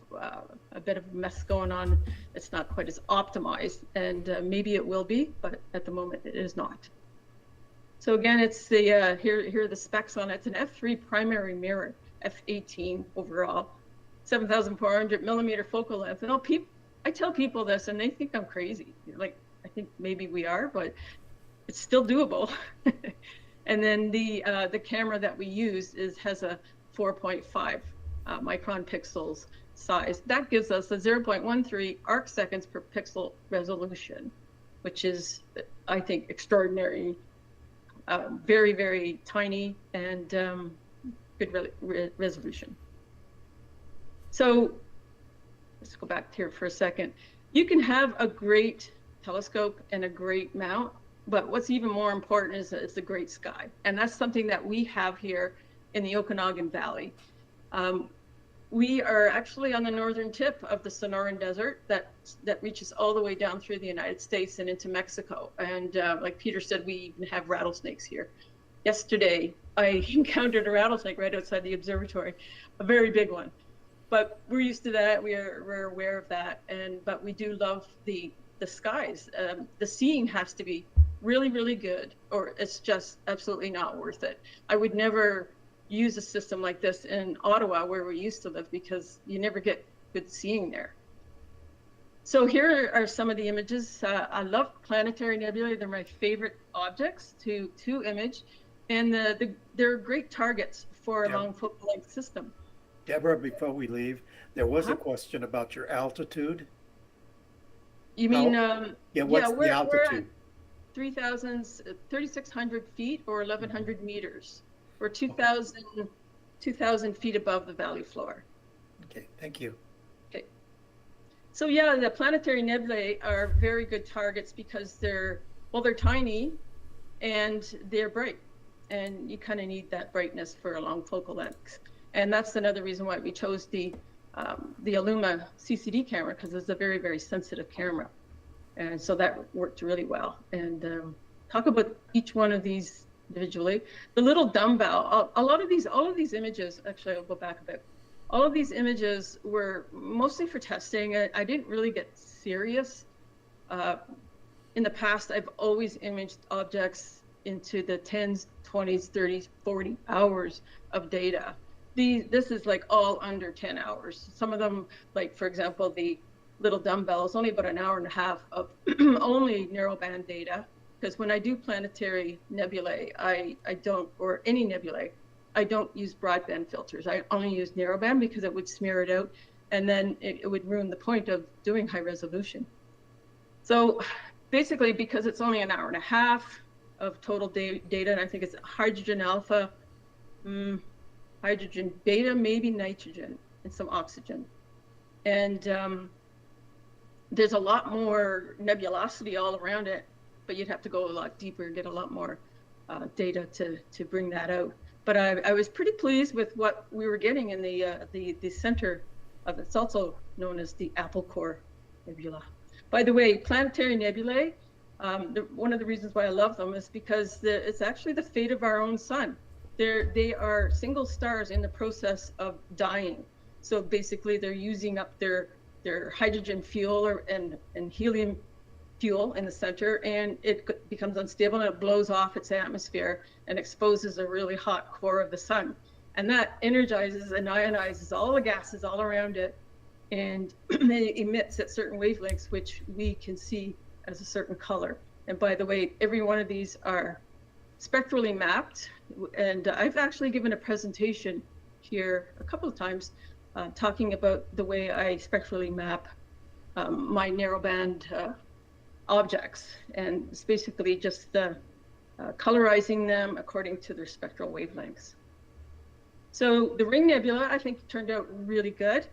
a bit of mess going on. It's not quite as optimized, and maybe it will be, but at the moment it is not. So again, it's the here are the specs on it. It's an f3 primary mirror, f18 overall, 7,400mm focal length. And I tell people this, and they think I'm crazy. Like, I think maybe we are, but it's still doable. And then the camera that we use has a 4.5 micron pixels size. That gives us a 0.13 arc seconds per pixel resolution, which is, I think, extraordinary. Very, very tiny and good resolution. So let's go back here for a second. You can have a great telescope and a great mount, but what's even more important is a great sky. And that's something that we have here in the Okanagan Valley. We are actually on the northern tip of the Sonoran Desert that reaches all the way down through the United States and into Mexico. And like Peter said, we even have rattlesnakes here. Yesterday, I encountered a rattlesnake right outside the observatory, a very big one. But we're used to that. We're aware of that. But we do love the skies. The seeing has to be really, really good, or it's just absolutely not worth it. I would never use a system like this in Ottawa, where we used to live, because you never get good seeing there. So here are some of the images. I love planetary nebulae. They're my favorite objects to image, and they're great targets for a long focal length system. Deborah, before we leave, there was a question about your altitude. You mean, what's the altitude? We're at 3,600 feet or 1,100 meters. We're 2,000 feet above the valley floor. Okay, thank you. Okay. So yeah, the planetary nebulae are very good targets because they're tiny and they're bright. And you kind of need that brightness for a long focal length. And that's another reason why we chose the Illuma CCD camera, because it's a very, very sensitive camera. And so that worked really well. And talk about each one of these individually. The little dumbbell, all of these images, actually, I'll go back a bit. All of these images were mostly for testing. I didn't really get serious. In the past, I've always imaged objects into the 10s, 20s, 30s, 40 hours of data. This is like all under 10 hours. Some of them, like for example, the little dumbbell is only about an hour and a half of only narrowband data. Because when I do planetary nebulae, I don't, or any nebulae, I don't use broadband filters. I only use narrowband because it would smear it out, and then it would ruin the point of doing high resolution. So basically, because it's only an hour and a half of total data, and I think it's hydrogen alpha, hydrogen beta, maybe nitrogen, and some oxygen. And there's a lot more nebulosity all around it, but you'd have to go a lot deeper and get a lot more data to bring that out. But I was pretty pleased with what we were getting in the center of it's also known as the apple core nebula. By the way, planetary nebulae, one of the reasons why I love them is because it's actually the fate of our own sun. They are single stars in the process of dying. So basically they're using up their hydrogen fuel and helium fuel in the center, and it becomes unstable and it blows off its atmosphere and exposes a really hot core of the sun. And that energizes and ionizes all the gases all around it, and it emits at certain wavelengths, which we can see as a certain color. And by the way, every one of these are spectrally mapped. And I've actually given a presentation here a couple of times talking about the way I spectrally map my narrowband objects. And it's basically just colorizing them according to their spectral wavelengths. So the Ring Nebula, I think, turned out really good.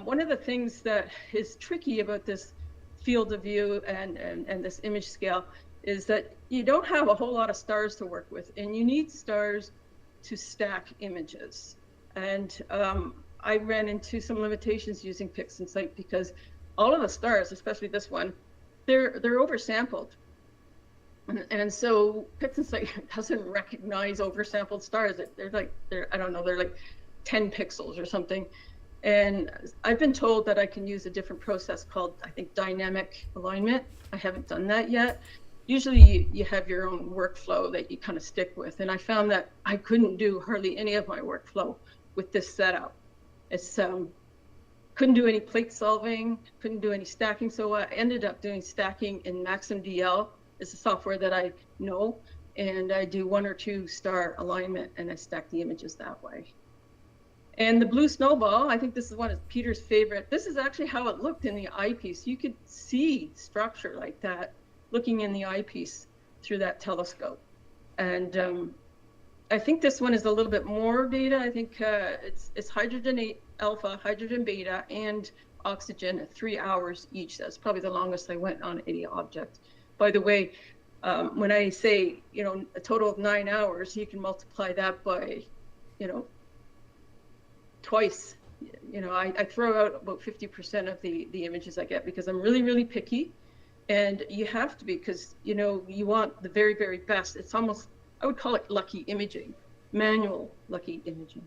One of the things that is tricky about this field of view and this image scale is that you don't have a whole lot of stars to work with, and you need stars to stack images. And I ran into some limitations using PixInsight because all of the stars, especially this one, they're oversampled. And so PixInsight doesn't recognize oversampled stars. They're like 10 pixels or something. And I've been told that I can use a different process called, I think, dynamic alignment. I haven't done that yet. Usually you have your own workflow that you kind of stick with. And I found that I couldn't do hardly any of my workflow with this setup. It's couldn't do any plate solving, couldn't do any stacking. So I ended up doing stacking in MaximDL. It's a software that I know, and I do 1 or 2 star alignment, and I stack the images that way. And the blue snowball, I think this is one of Peter's favorite. This is actually how it looked in the eyepiece. You could see structure like that looking in the eyepiece through that telescope. And I think this one is a little bit more data. I think it's hydrogen alpha, hydrogen beta, and oxygen at 3 hours each. That's probably the longest I went on any object. By the way, when I say, a total of 9 hours, you can multiply that by, twice. I throw out about 50% of the images I get because I'm really, really picky. And you have to be, because, you want the very, very best. It's almost, I would call it lucky imaging, manual lucky imaging.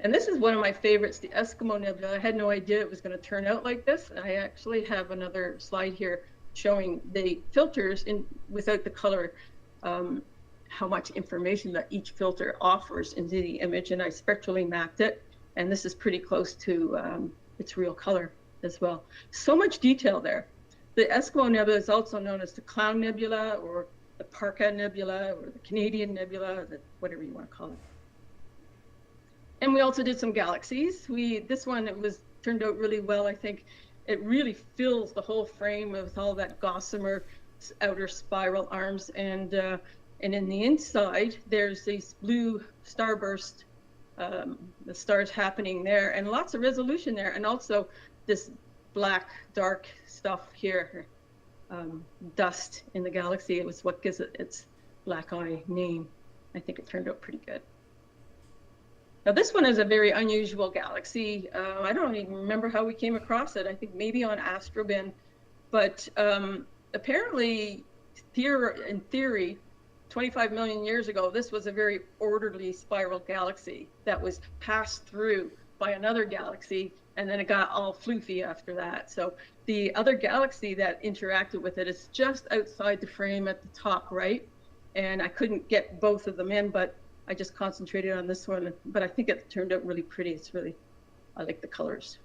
And this is one of my favorites, the Eskimo Nebula. I had no idea it was going to turn out like this. I actually have another slide here showing the filters without the color, how much information that each filter offers into the image. And I spectrally mapped it. And this is pretty close to its real color as well. So much detail there. The Eskimo Nebula is also known as the Clown Nebula, or the Parka Nebula, or the Canadian Nebula, or whatever you want to call it. And we also did some galaxies. This one, turned out really well. I think it really fills the whole frame with all that gossamer outer spiral arms. And in the inside, there's these blue starburst, the stars happening there, and lots of resolution there. And also this black, dark stuff here, dust in the galaxy. It was what gives it its black eye name. I think it turned out pretty good. Now this one is a very unusual galaxy. I don't even remember how we came across it. I think maybe on Astro, but apparently in theory, 25 million years ago, this was a very orderly spiral galaxy that was passed through by another galaxy, and then it got all floofy after that. So the other galaxy that interacted with it is just outside the frame at the top right, and I couldn't get both of them in, but I just concentrated on this one. But I think it turned out really pretty. I like the colors.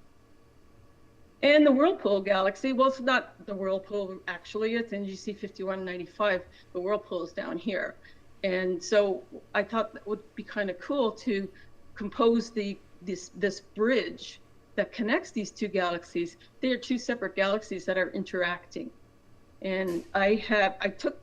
And the Whirlpool galaxy, well, it's not the Whirlpool, actually, it's NGC 5195. The Whirlpool is down here. And so I thought that would be kind of cool to compose this bridge that connects these two galaxies. They are two separate galaxies that are interacting. And I took,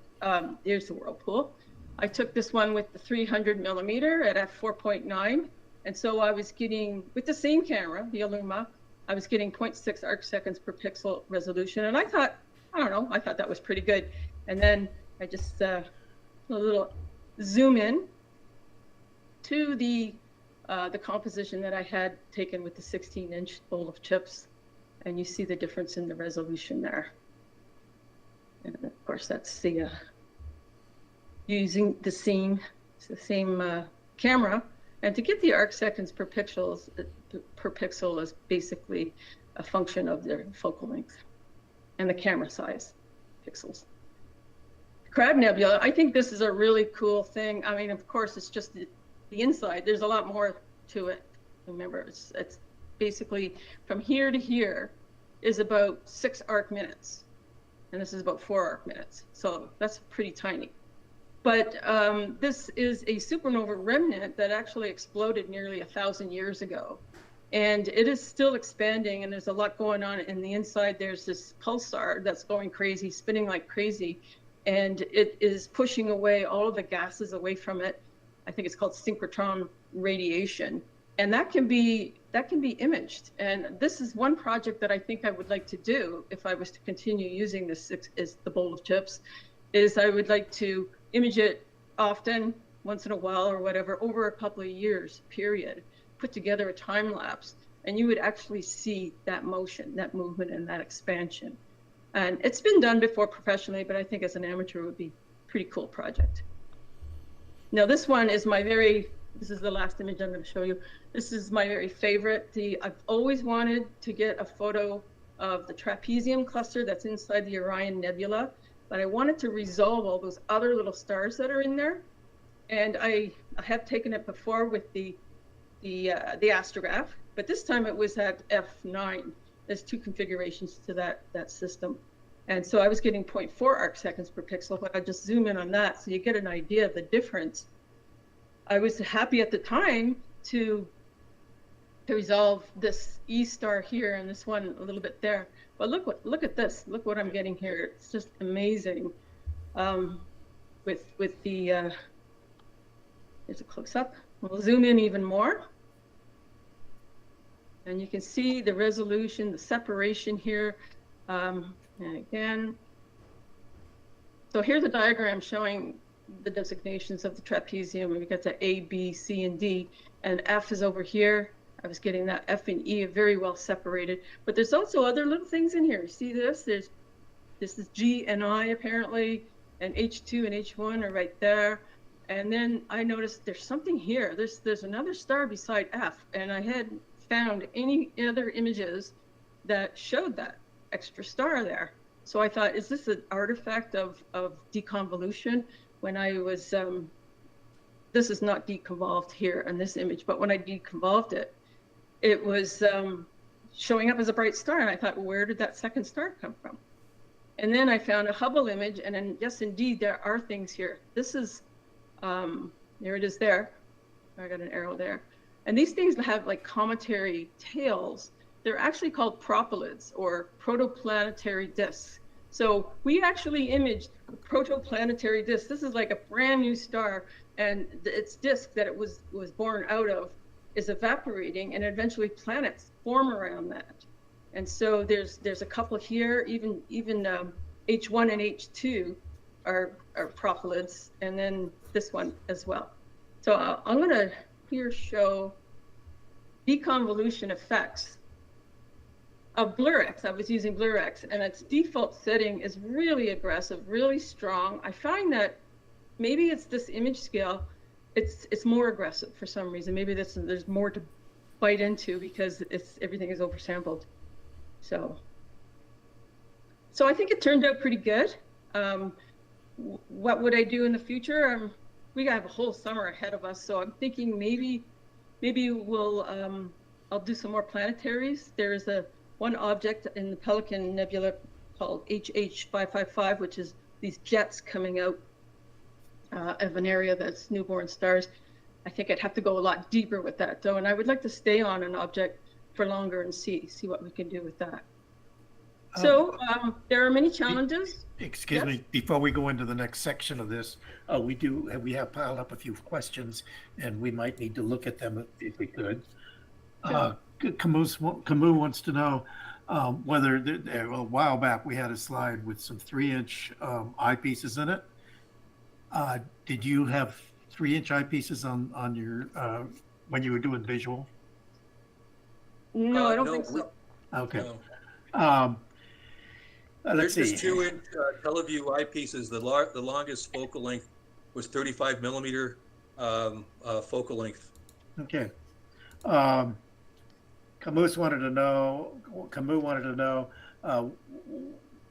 there's the Whirlpool. I took this one with the 300 millimeter at f4.9. And so I was getting, with the same camera, the Illuma, I was getting 0.6 arc seconds per pixel resolution. And I thought, I don't know, I thought that was pretty good. And then I just a little zoom in to the composition that I had taken with the 16-inch bowl of chips. And you see the difference in the resolution there. And of course, that's the using the same camera. And to get the arc seconds per pixel is basically a function of their focal length and the camera size, pixels. Crab Nebula, I think this is a really cool thing. I mean, of course, it's just the inside. There's a lot more to it. Remember, it's basically from here to here is about 6 arc minutes. And this is about 4 arc minutes. So that's pretty tiny. But this is a supernova remnant that actually exploded nearly 1,000 years ago. And it is still expanding, and there's a lot going on in the inside. There's this pulsar that's going crazy, spinning like crazy, and it is pushing away all of the gases away from it. I think it's called synchrotron radiation. And that can be imaged. And this is one project that I think I would like to do if I was to continue using this is the bowl of chips, is I would like to image it often, once in a while or whatever, over a couple of years, period, put together a time lapse, and you would actually see that motion, that movement, and that expansion. And it's been done before professionally, but I think as an amateur it would be a pretty cool project. Now this one is this is the last image I'm going to show you. This is my very favorite. I've always wanted to get a photo of the trapezium cluster that's inside the Orion Nebula, but I wanted to resolve all those other little stars that are in there. And I have taken it before with the astrograph, but this time it was at f9. There's 2 configurations to that system. And so I was getting 0.4 arc seconds per pixel, but I just zoom in on that so you get an idea of the difference. I was happy at the time to resolve this E star here and this one a little bit there. But look at this. Look what I'm getting here. It's just amazing. With the here's a close up. We'll zoom in even more. And you can see the resolution, the separation here. And again, so here's a diagram showing the designations of the trapezium. We got the A, B, C, and D, and F is over here. I was getting that F and E very well separated, but there's also other little things in here. You see this? This is G and I apparently, and H2 and H1 are right there. And then I noticed there's something here. There's another star beside F, and I hadn't found any other images that showed that extra star there. So I thought, is this an artifact of deconvolution? When I was, this is not deconvolved here in this image, but when I deconvolved it, it was showing up as a bright star. And I thought, well, where did that second star come from? And then I found a Hubble image, and then, yes, indeed, there are things here. This is, there it is there. I got an arrow there. And these things have like cometary tails. They're actually called propylids or protoplanetary disks. So we actually imaged a protoplanetary disk. This is like a brand new star, and its disk that it was born out of is evaporating, and eventually planets form around that. And so there's a couple here, even H1 and H2 are propylids, and then this one as well. So I'm going to here show deconvolution effects BlurX. I was using BlurX, and its default setting is really aggressive, really strong. I find that maybe it's this image scale, it's more aggressive for some reason. Maybe there's more to bite into because everything is oversampled. So I think it turned out pretty good. What would I do in the future? We have a whole summer ahead of us, so I'm thinking maybe we'll I'll do some more planetaries. There is one object in the Pelican Nebula called HH555, which is these jets coming out of an area that's newborn stars. I think I'd have to go a lot deeper with that though, and I would like to stay on an object for longer and see what we can do with that. So there are many challenges. Excuse me, before we go into the next section of this, we have piled up a few questions, and we might need to look at them if we could. Camus wants to know whether a while back we had a slide with some 3-inch eyepieces in it. Did you have 3-inch eyepieces on your when you were doing visual? No, I don't think so. Okay. No. Let's There's see. just 2-inch teleview eyepieces. The longest focal length was 35 millimeter focal length. Okay. Camus wanted to know,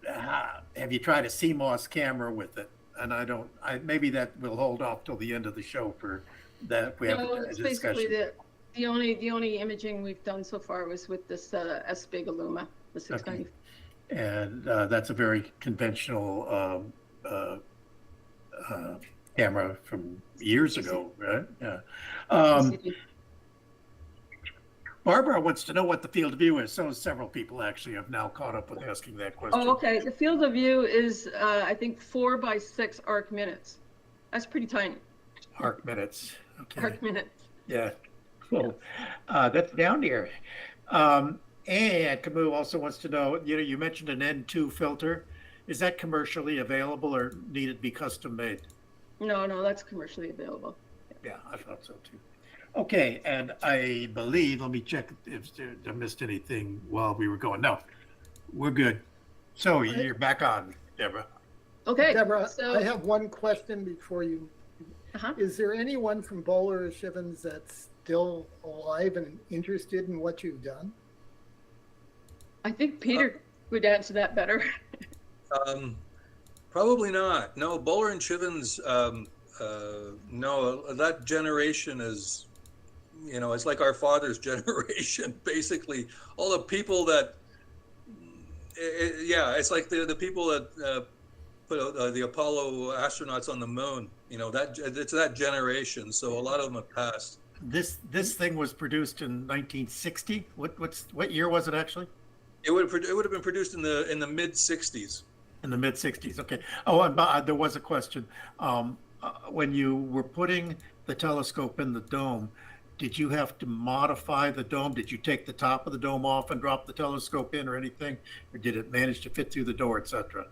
have you tried a CMOS camera with it? And maybe that will hold off till the end of the show for that. If we have a It's discussion. basically the only imaging we've done so far was with this S-Big Illuma, the 690. Okay. And that's a very conventional camera from years ago, right? Yeah. Barbara wants to know what the field of view is. So several people actually have now caught up with asking that question. Oh, okay. The field of view is, I think, 4 by 6 arc minutes. That's pretty tiny. Arc minutes. Okay. Arc minutes. Yeah. Cool. That's down here. And Camus also wants to know, you mentioned an N2 filter. Is that commercially available or needed to be custom made? No, that's commercially available. Yeah, I thought so too. Okay, and I believe, let me check if I missed anything while we were going. No, we're good. So you're back on, Deborah. Okay. Deborah, so, I have one question before you. Uh-huh. Is there anyone from Boller Chivens that's still alive and interested in what you've done? I think Peter would answer that better. Probably not. No, Boller and Chivens, no, that generation is, it's like our father's generation, basically. All the people that, it's like the people that put the Apollo astronauts on the moon, it's that generation. So a lot of them have passed. This thing was produced in 1960. What year was it actually? It would have been produced in the mid 60s. In the mid 60s. Okay. Oh, and there was a question. When you were putting the telescope in the dome, did you have to modify the dome? Did you take the top of the dome off and drop the telescope in or anything? Or did it manage to fit through the door, etc.?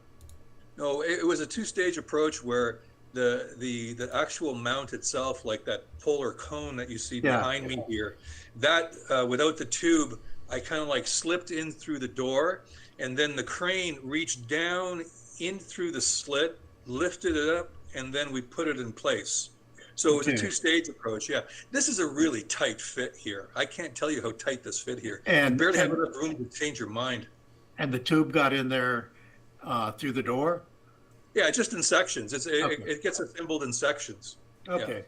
No, it was a 2-stage approach where the actual mount itself, like that polar cone that you see behind me here, that without the tube, I kind of like slipped in through the door, and then the crane reached down in through the slit, lifted it up, and then we put it in place. So it was a 2-stage approach. Yeah, this is a really tight fit here. I can't tell you how tight this fit here. And barely have enough room to change your mind. And the tube got in there through the door? Yeah, just in sections. It gets assembled in sections. Okay.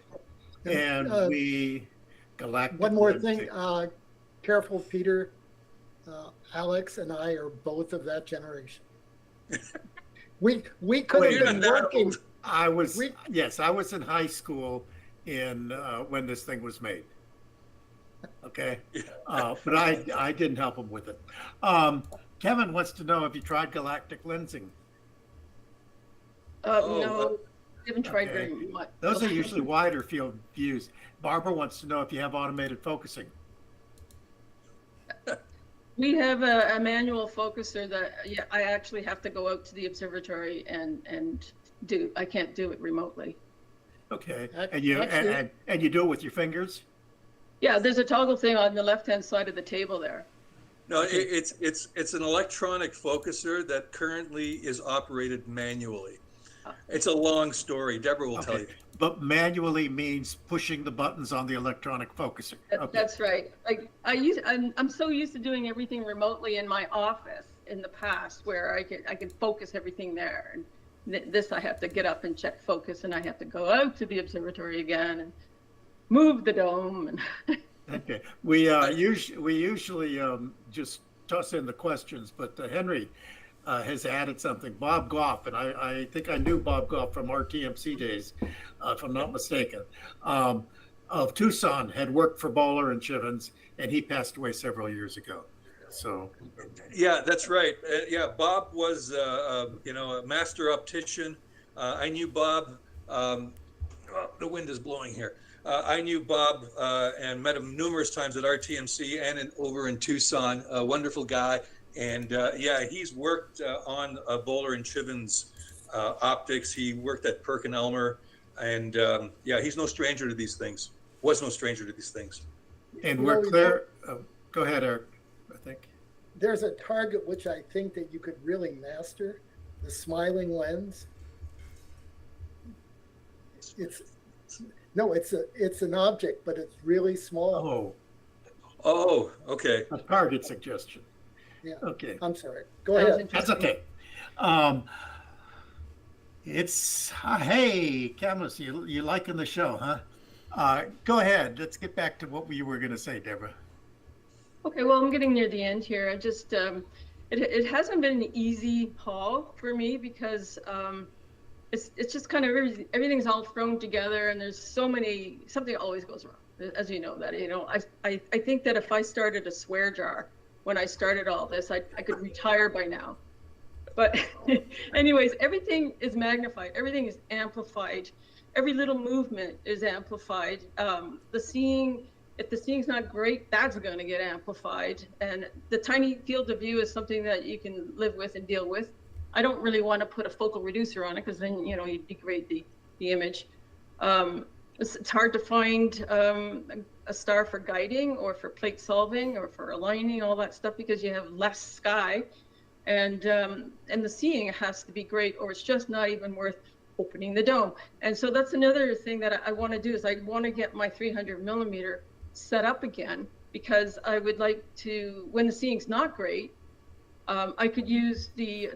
Yeah. And galactic. One more thing. Careful, Peter. Alex and I are both of that generation. We could have been working. I was in high school when this thing was made. Okay, but I didn't help him with it. Kevin wants to know if you tried galactic lensing. No, I haven't tried very much. Those are usually wider field views. Barbara wants to know if you have automated focusing. We have a manual focuser that I actually have to go out to the observatory and do. I can't do it remotely. Okay, and you do it with your fingers? Yeah, there's a toggle thing on the left-hand side of the table there. No, it's an electronic focuser that currently is operated manually. It's a long story. Deborah will tell Okay. you. But manually means pushing the buttons on the electronic focuser. Okay. That's right. Like I'm so used to doing everything remotely in my office in the past, where I could focus everything there. And this I have to get up and check focus, and I have to go out to the observatory again and move the dome. And Okay. We usually just toss in the questions, but Henry has added something. Bob Goff, and I think I knew Bob Goff from our TMC days, if I'm not mistaken, of Tucson, had worked for Boller and Chivens, and he passed away several years ago. So, Yeah, that's right. Yeah, Bob was, a master optician. I knew Bob. Oh, the wind is blowing here. I knew Bob and met him numerous times at RTMC and over in Tucson. A wonderful guy. And yeah, he's worked on Boller and Chivens optics. He worked at Perkin-Elmer. And yeah, he's no stranger to these things. Was no stranger to these things. and we're clear. Go ahead, Eric. I think. There's a target which I think that you could really master, the smiling lens. It's an object, but it's really small. Oh, okay. A target suggestion. Yeah. Okay. I'm sorry. Go ahead. That's okay. It's hey, Camus, you liking the show, huh? Go ahead. Let's get back to what you were going to say, Deborah. Okay, well, I'm getting near the end here. I just it hasn't been an easy haul for me because it's just kind of everything's all thrown together, and there's something always goes wrong, as you know that. I think that if I started a swear jar when I started all this, I could retire by now. But anyways, everything is magnified, everything is amplified, every little movement is amplified. If the seeing's not great, that's going to get amplified. And the tiny field of view is something that you can live with and deal with. I don't really want to put a focal reducer on it because then, you degrade the image. It's hard to find a star for guiding or for plate solving or for aligning, all that stuff, because you have less sky. And the seeing has to be great, or it's just not even worth opening the dome. And so that's another thing that I want to do is I want to get my 300 millimeter set up again, because I would like to, when the seeing's not great, I could use the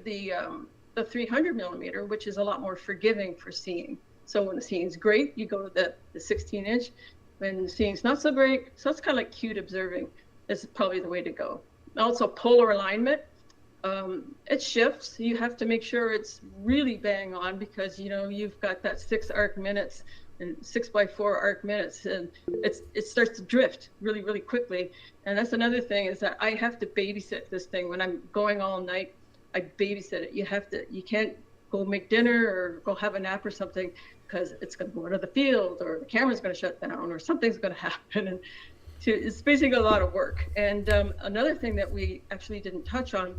300 millimeter, which is a lot more forgiving for seeing. So when the seeing's great, you go to the 16 inch. When the seeing's not so great, so it's kind of like cute observing. This is probably the way to go. Also, polar alignment. It shifts. You have to make sure it's really bang on, because you've got that 6 arc minutes and 6x4 arc minutes, and it starts to drift really, really quickly. And that's another thing, is that I have to babysit this thing when I'm going all night. I babysit it. You can't go make dinner or go have a nap or something, because it's going to go out of the field, or the camera's going to shut down, or something's going to happen. And it's basically a lot of work. And another thing that we actually didn't touch on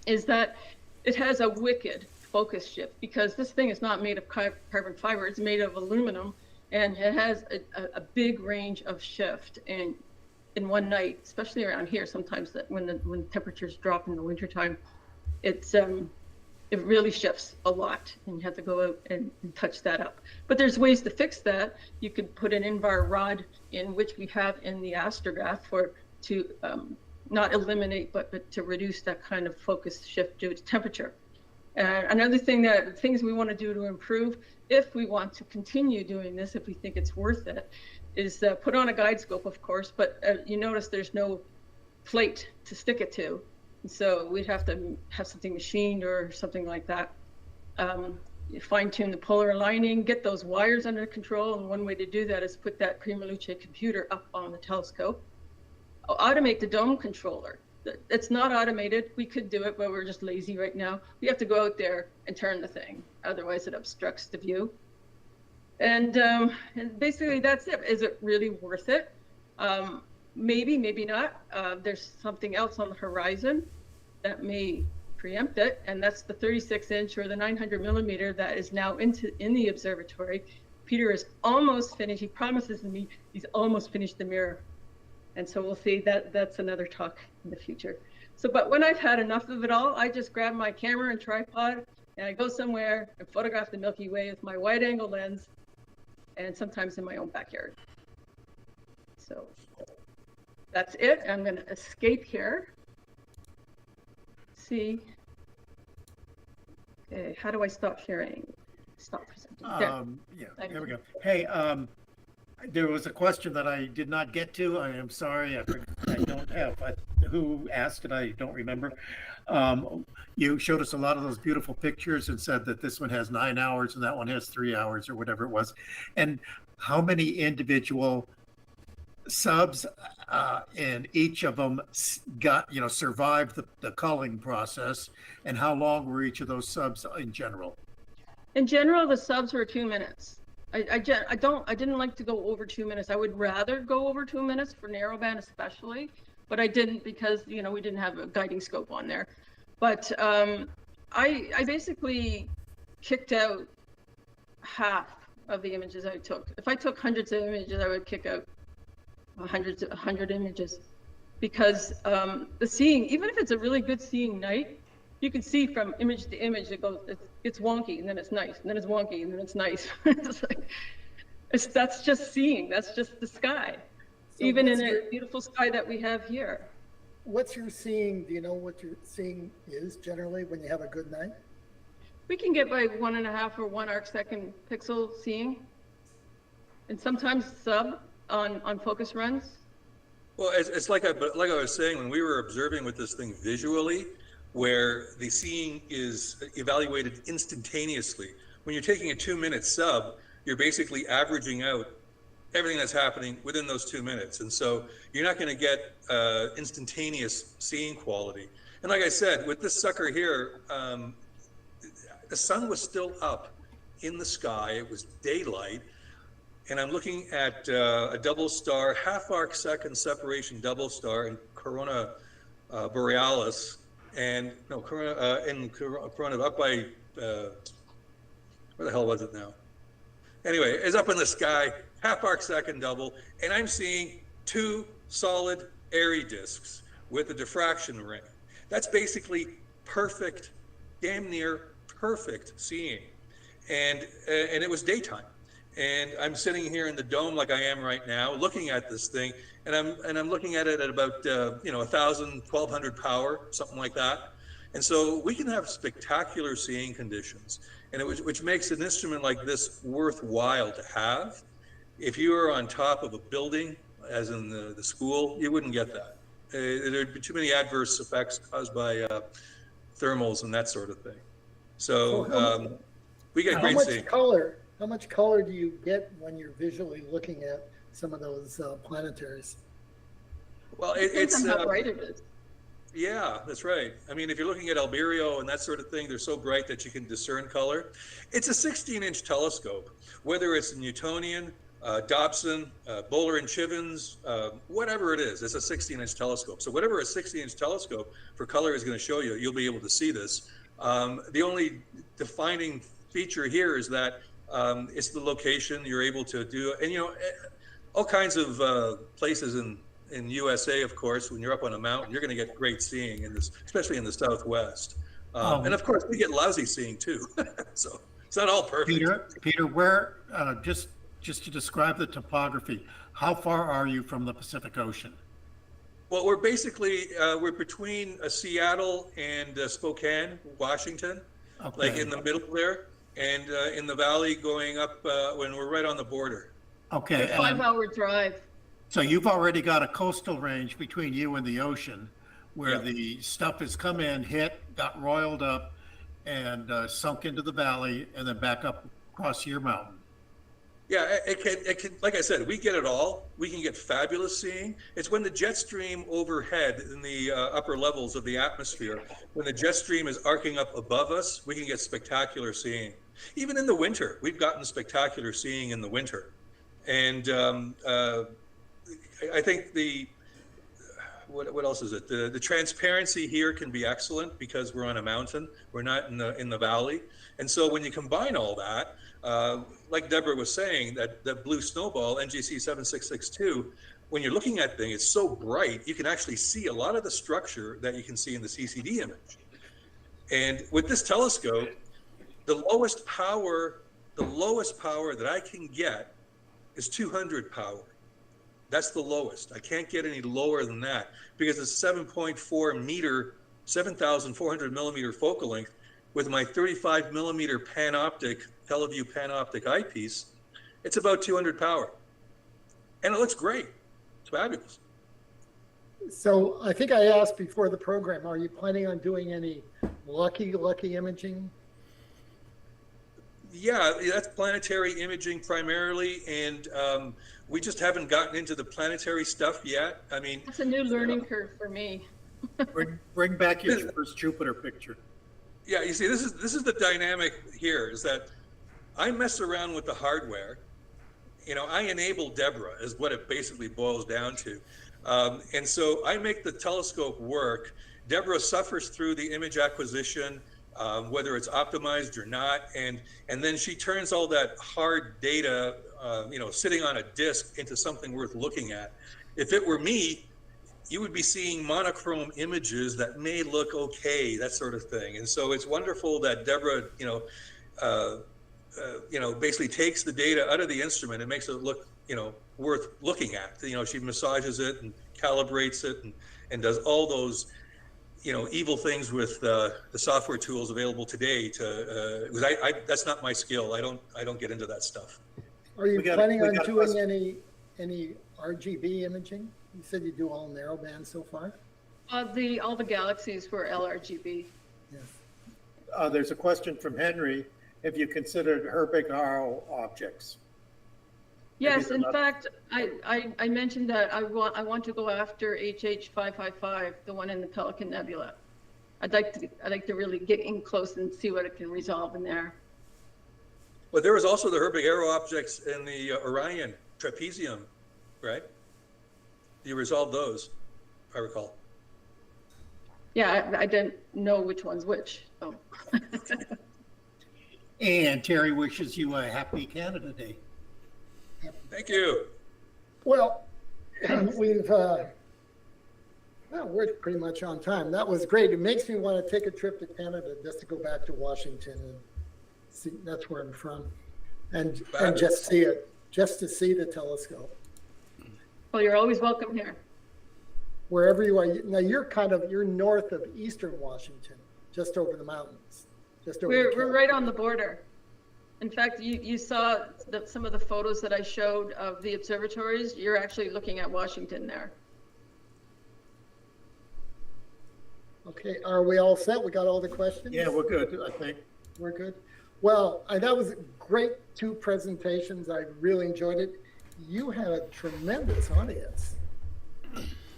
is that it has a wicked focus shift, because this thing is not made of carbon fiber, it's made of aluminum, and it has a big range of shift. And in one night, especially around here, sometimes that when temperatures drop in the wintertime, it really shifts a lot, and you have to go out and touch that up. But there's ways to fix that. You could put an in-bar rod in, which we have in the Astrograph, to not eliminate, but to reduce that kind of focus shift due to temperature. Another things we want to do to improve, if we want to continue doing this, if we think it's worth it, is put on a guide scope, of course, but you notice there's no plate to stick it to. And so we'd have to have something machined or something like that. Fine tune the polar aligning, get those wires under control. And one way to do that is put that Prima Luce computer up on the telescope. Automate the dome controller. It's not automated. We could do it, but we're just lazy right now. We have to go out there and turn the thing. Otherwise it obstructs the view. And basically that's it. Is it really worth it? Maybe, maybe not. There's something else on the horizon that may preempt it, and that's the 36 inch or the 900 millimeter that is now in the observatory. Peter is almost finished. He promises me he's almost finished the mirror. And so we'll see that's another talk in the future. So, but when I've had enough of it all, I just grab my camera and tripod and I go somewhere and photograph the Milky Way with my wide angle lens, and sometimes in my own backyard. So that's it. I'm going to escape here. See. Okay, how do I stop sharing? Stop presenting. Yeah, there we go. Hey, there was a question that I did not get to. I am sorry. I don't have who asked it. I don't remember. You showed us a lot of those beautiful pictures and said that this one has 9 hours and that one has 3 hours or whatever it was. And how many individual subs and each of them got, survived the culling process, and how long were each of those subs in general? In general, the subs were 2 minutes. I didn't like to go over 2 minutes. I would rather go over 2 minutes for narrowband especially, but I didn't because, we didn't have a guiding scope on there. But I basically kicked out half of the images I took. If I took hundreds of images, I would kick out 100 images, because the seeing, even if it's a really good seeing night, you can see from image to image, it's wonky, and then it's nice, and then it's wonky, and then it's nice. That's just seeing, that's just the sky. So even in a beautiful sky that we have here. What's your seeing? Do you know what your seeing is generally when you have a good night? We can get by 1.5 or 1 arcsecond pixel seeing, and sometimes sub on focus runs. Well, it's like I was saying, when we were observing with this thing visually, where the seeing is evaluated instantaneously. When you're taking a 2-minute sub, you're basically averaging out everything that's happening within those 2 minutes. And so you're not going to get instantaneous seeing quality. And like I said, with this sucker here, the sun was still up in the sky. It was daylight. And I'm looking at a double star, half arc second separation double star in Corona Borealis. And no, Corona up by, where the hell was it now? Anyway, it's up in the sky, half arc second double, and I'm seeing 2 solid airy disks with a diffraction ring. That's basically perfect, damn near perfect seeing. And it was daytime. And I'm sitting here in the dome like I am right now, looking at this thing, and I'm looking at it at about 1,000, 1,200 power, something like that. And so we can have spectacular seeing conditions, and which makes an instrument like this worthwhile to have. If you are on top of a building, as in the school, you wouldn't get that. There'd be too many adverse effects caused by thermals and that sort of thing. So we get great seeing. How much color do you get when you're visually looking at some of those planetaries? Well, it's how bright it is. Yeah, that's right. I mean, if you're looking at Alberio and that sort of thing, they're so bright that you can discern color. It's a 16-inch telescope, whether it's Newtonian, Dobson, Boller and Chivens, whatever it is, it's a 16-inch telescope. So whatever a 16-inch telescope for color is going to show you, you'll be able to see this. The only defining feature here is that it's the location you're able to do, and all kinds of places in USA, of course, when you're up on a mountain, you're going to get great seeing in this, especially in the Southwest. And of course, we get lousy seeing too. So it's not all perfect. Peter, where just to describe the topography, how far are you from the Pacific Ocean? Well, we're basically we're between Seattle and Spokane, Washington, like in the middle there. And in the valley going up when we're right on the border. Okay. 5-hour drive. So you've already got a coastal range between you and the ocean where the stuff has come in, hit, got roiled up, and sunk into the valley and then back up across your mountain. Yeah, it can, like I said, we get it all. We can get fabulous seeing. It's when the jet stream overhead in the upper levels of the atmosphere, when the jet stream is arcing up above us, we can get spectacular seeing. Even in the winter, we've gotten spectacular seeing in the winter. And I think what else is it? The transparency here can be excellent because we're on a mountain. We're not in the valley. And so when you combine all that, like Debra was saying, that blue snowball, NGC 7662, when you're looking at things, it's so bright, you can actually see a lot of the structure that you can see in the CCD image. And with this telescope, the lowest power that I can get is 200 power. That's the lowest. I can't get any lower than that because it's 7.4 meter, 7,400 millimeter focal length with my 35 millimeter panoptic, Teleview panoptic eyepiece. It's about 200 power. And it looks great. It's fabulous. So I think I asked before the program, are you planning on doing any lucky imaging? Yeah, that's planetary imaging primarily, and we just haven't gotten into the planetary stuff yet. I mean, It's a new learning curve for me. Bring back your first Jupiter picture. yeah, you see, this is the dynamic here, is that I mess around with the hardware. You know, I enable Debra is what it basically boils down to. And so I make the telescope work. Debra suffers through the image acquisition, whether it's optimized or not. And then she turns all that hard data, you know, sitting on a disk into something worth looking at. If it were me, you would be seeing monochrome images that may look okay, that sort of thing. And so it's wonderful that Debra, basically takes the data out of the instrument and makes it look, you know, worth looking at. You know, she massages it and calibrates it and does all those, you know, evil things with the software tools available today. Because that's not my skill. I don't get into that stuff. Are you planning on doing any RGB imaging? You said you do all narrowband so far. All the galaxies were LRGB. Yes. There's a question from Henry. Have you considered Herbig-Haro objects? Yes, in fact, I mentioned that I want to go after HH555, the one in the Pelican Nebula. I'd like to really get in close and see what it can resolve in there. But there was also the Herbig-Haro objects in the Orion trapezium, right? You resolved those, if I recall. Yeah, I didn't know which one's which. So. And Terry wishes you a happy Canada Day. Thank you. Well, we're pretty much on time. That was great. It makes me want to take a trip to Canada just to go back to Washington and see. That's where I'm from, and just see it, just to see the telescope. Well, you're always welcome here. Wherever you are now, you're north of Eastern Washington, just over the mountains. We're right on the border. In fact, you saw some of the photos that I showed of the observatories. You're actually looking at Washington there. Okay, are we all set? We got all the questions? Yeah, we're good, I think. We're good. Well, that was great, 2 presentations. I really enjoyed it. You had a tremendous audience.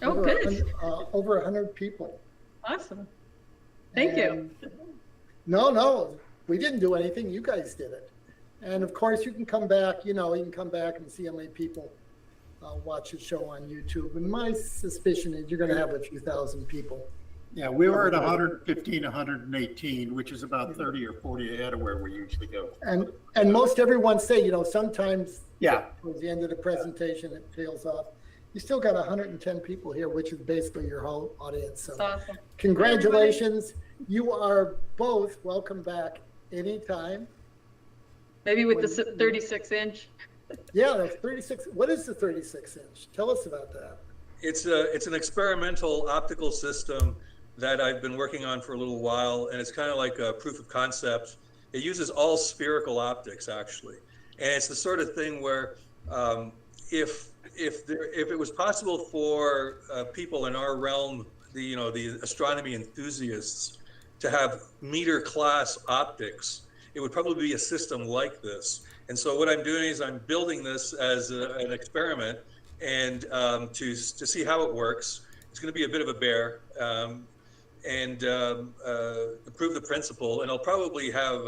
Oh, good. Over 100 people. Awesome. Thank you. No, we didn't do anything. You guys did it. And of course, you can come back, you can come back and see how many people watch the show on YouTube. And my suspicion is you're going to have a few thousand people. Yeah, we were at 115, 118, which is about 30 or 40 ahead of where we usually go. And most everyone say, sometimes yeah, towards the end of the presentation, it tails off. You still got 110 people here, which is basically your whole audience. So awesome. Congratulations. You are both welcome back anytime. Maybe with the 36-inch. Yeah, that's 36. What is the 36-inch? Tell us about that. It's an experimental optical system that I've been working on for a little while, and it's kind of like a proof of concept. It uses all spherical optics, actually, and it's the sort of thing where if it was possible for people in our realm, the astronomy enthusiasts, to have meter class optics, it would probably be a system like this. And so what I'm doing is I'm building this as an experiment, and to see how it works. It's going to be a bit of a bear, and prove the principle. And I'll probably have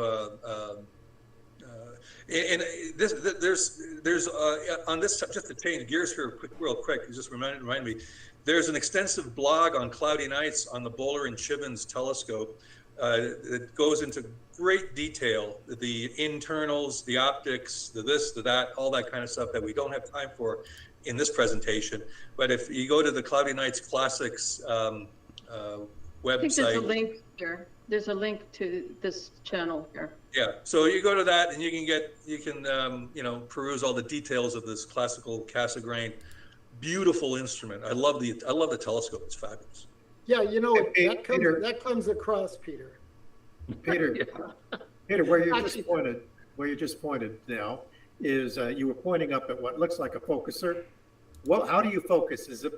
there's on this, just to change gears here real quick, just remind me, there's an extensive blog on cloudy nights on the Boller and Chivens telescope that goes into great detail, the internals, the optics, the this, the that, all that kind of stuff that we don't have time for in this presentation. But if you go to the Cloudy Nights Classics I think there's a website, link here. There's a link to this channel here. yeah, so you go to that and you can you know, peruse all the details of this classical Cassegrain, beautiful instrument. I love the telescope. It's fabulous. Yeah, you know, Hey, that Peter. comes across, Peter. Peter, Peter, where you just pointed now is you were pointing up at what looks like a focuser. Well, how do you focus? Is it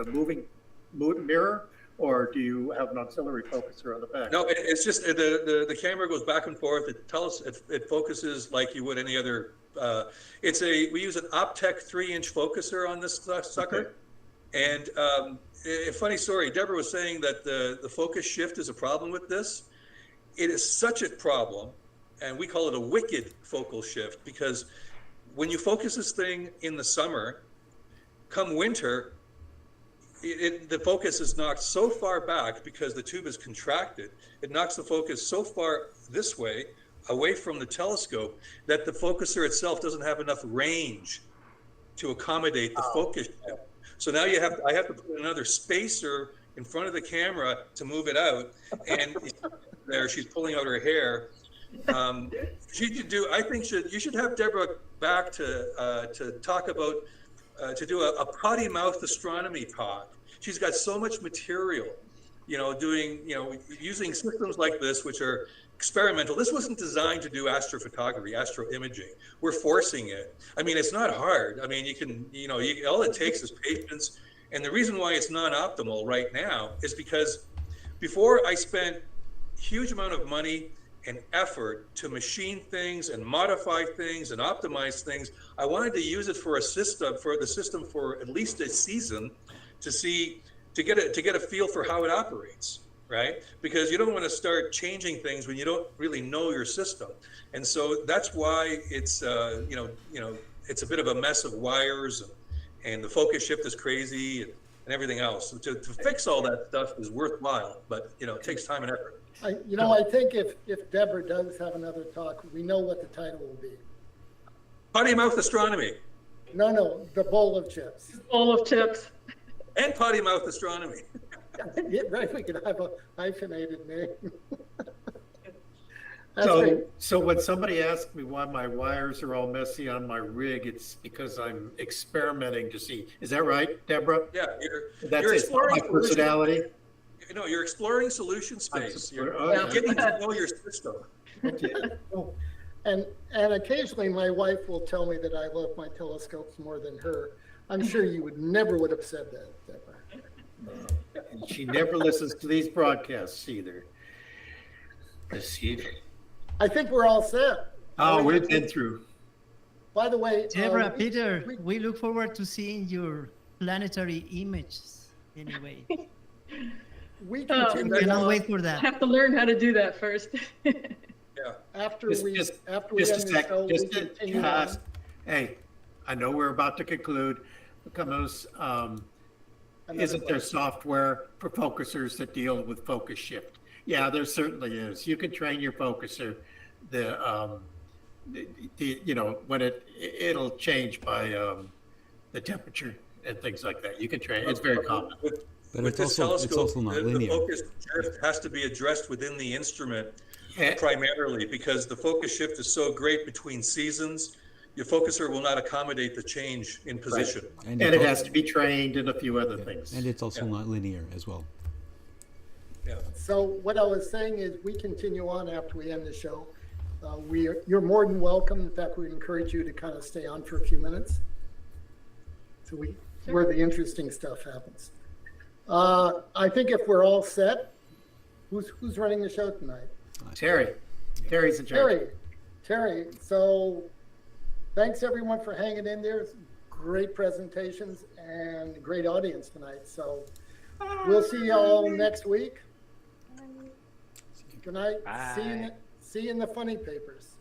a moving mirror, or do you have an auxiliary focuser on the back? No, it's just the camera goes back and forth. It focuses like you would any other. We use an Optec 3-inch focuser on this sucker. Okay. And a funny story, Deborah was saying that the focus shift is a problem with this. It is such a problem, and we call it a wicked focal shift, because when you focus this thing in the summer, come winter, the focus is knocked so far back because the tube is contracted. It knocks the focus so far this way, away from the telescope, that the focuser itself doesn't have enough range to accommodate the focus shift. So now I have to put another spacer in front of the camera to move it out. And there, she's pulling out her hair. You should have Deborah back to talk about, to do a potty mouth astronomy talk. She's got so much material, using systems like this, which are experimental. This wasn't designed to do astrophotography, astro imaging. We're forcing it. I mean, it's not hard. I mean, all it takes is patience. And the reason why it's non-optimal right now is because before I spent a huge amount of money and effort to machine things and modify things and optimize things, I wanted to use it for the system for at least a season to get a feel for how it operates. Right? Because you don't want to start changing things when you don't really know your system. And so that's why it's, it's a bit of a mess of wires and the focus shift is crazy and everything else. To fix all that stuff is worthwhile, but it takes time and effort. I think if Deborah does have another talk, we know what the title will be. Potty mouth astronomy. No, the bowl of chips. Bowl of chips. And potty mouth astronomy. Yeah, right, we could have a hyphenated name. So when somebody asks me why my wires are all messy on my rig, it's because I'm experimenting to see. Is that right, Deborah? Yeah, That's you're exploring my personality. You're exploring solution space. You're getting to know your system. Okay. And occasionally my wife will tell me that I love my telescopes more than her. I'm sure you never would have said that, Deborah. And she never listens to these broadcasts either. I think we're all set. Oh, we've been through. By the way, Deborah, Peter, we look forward to seeing your planetary images anyway. We continue Cannot on wait for I that. have to learn how to do that first. Yeah. after we end the show. We continue on. Hey, I know we're about to conclude. Isn't there software for focusers that deal with focus shift? Yeah, there certainly is. You can train your focuser. When it'll change by the temperature and things like that. You can train. It's very common. But With it's this also telescope, not the linear. focus shift has to be addressed within the instrument primarily, because the focus shift is so great between seasons. Your focuser will not accommodate the change in position. Right. And it has to be trained and a few other things. And it's also not linear as well. Yeah. So what I was saying is we continue on after we end the show. You're more than welcome. In fact, we encourage you to kind of stay on for a few minutes. So where the interesting stuff happens. I think if we're all set, who's running the show tonight? Terry's in charge. Terry. So thanks everyone for hanging in there. Great presentations and great audience tonight. So we'll see you all next week. Good night. Bye. See you in the funny papers.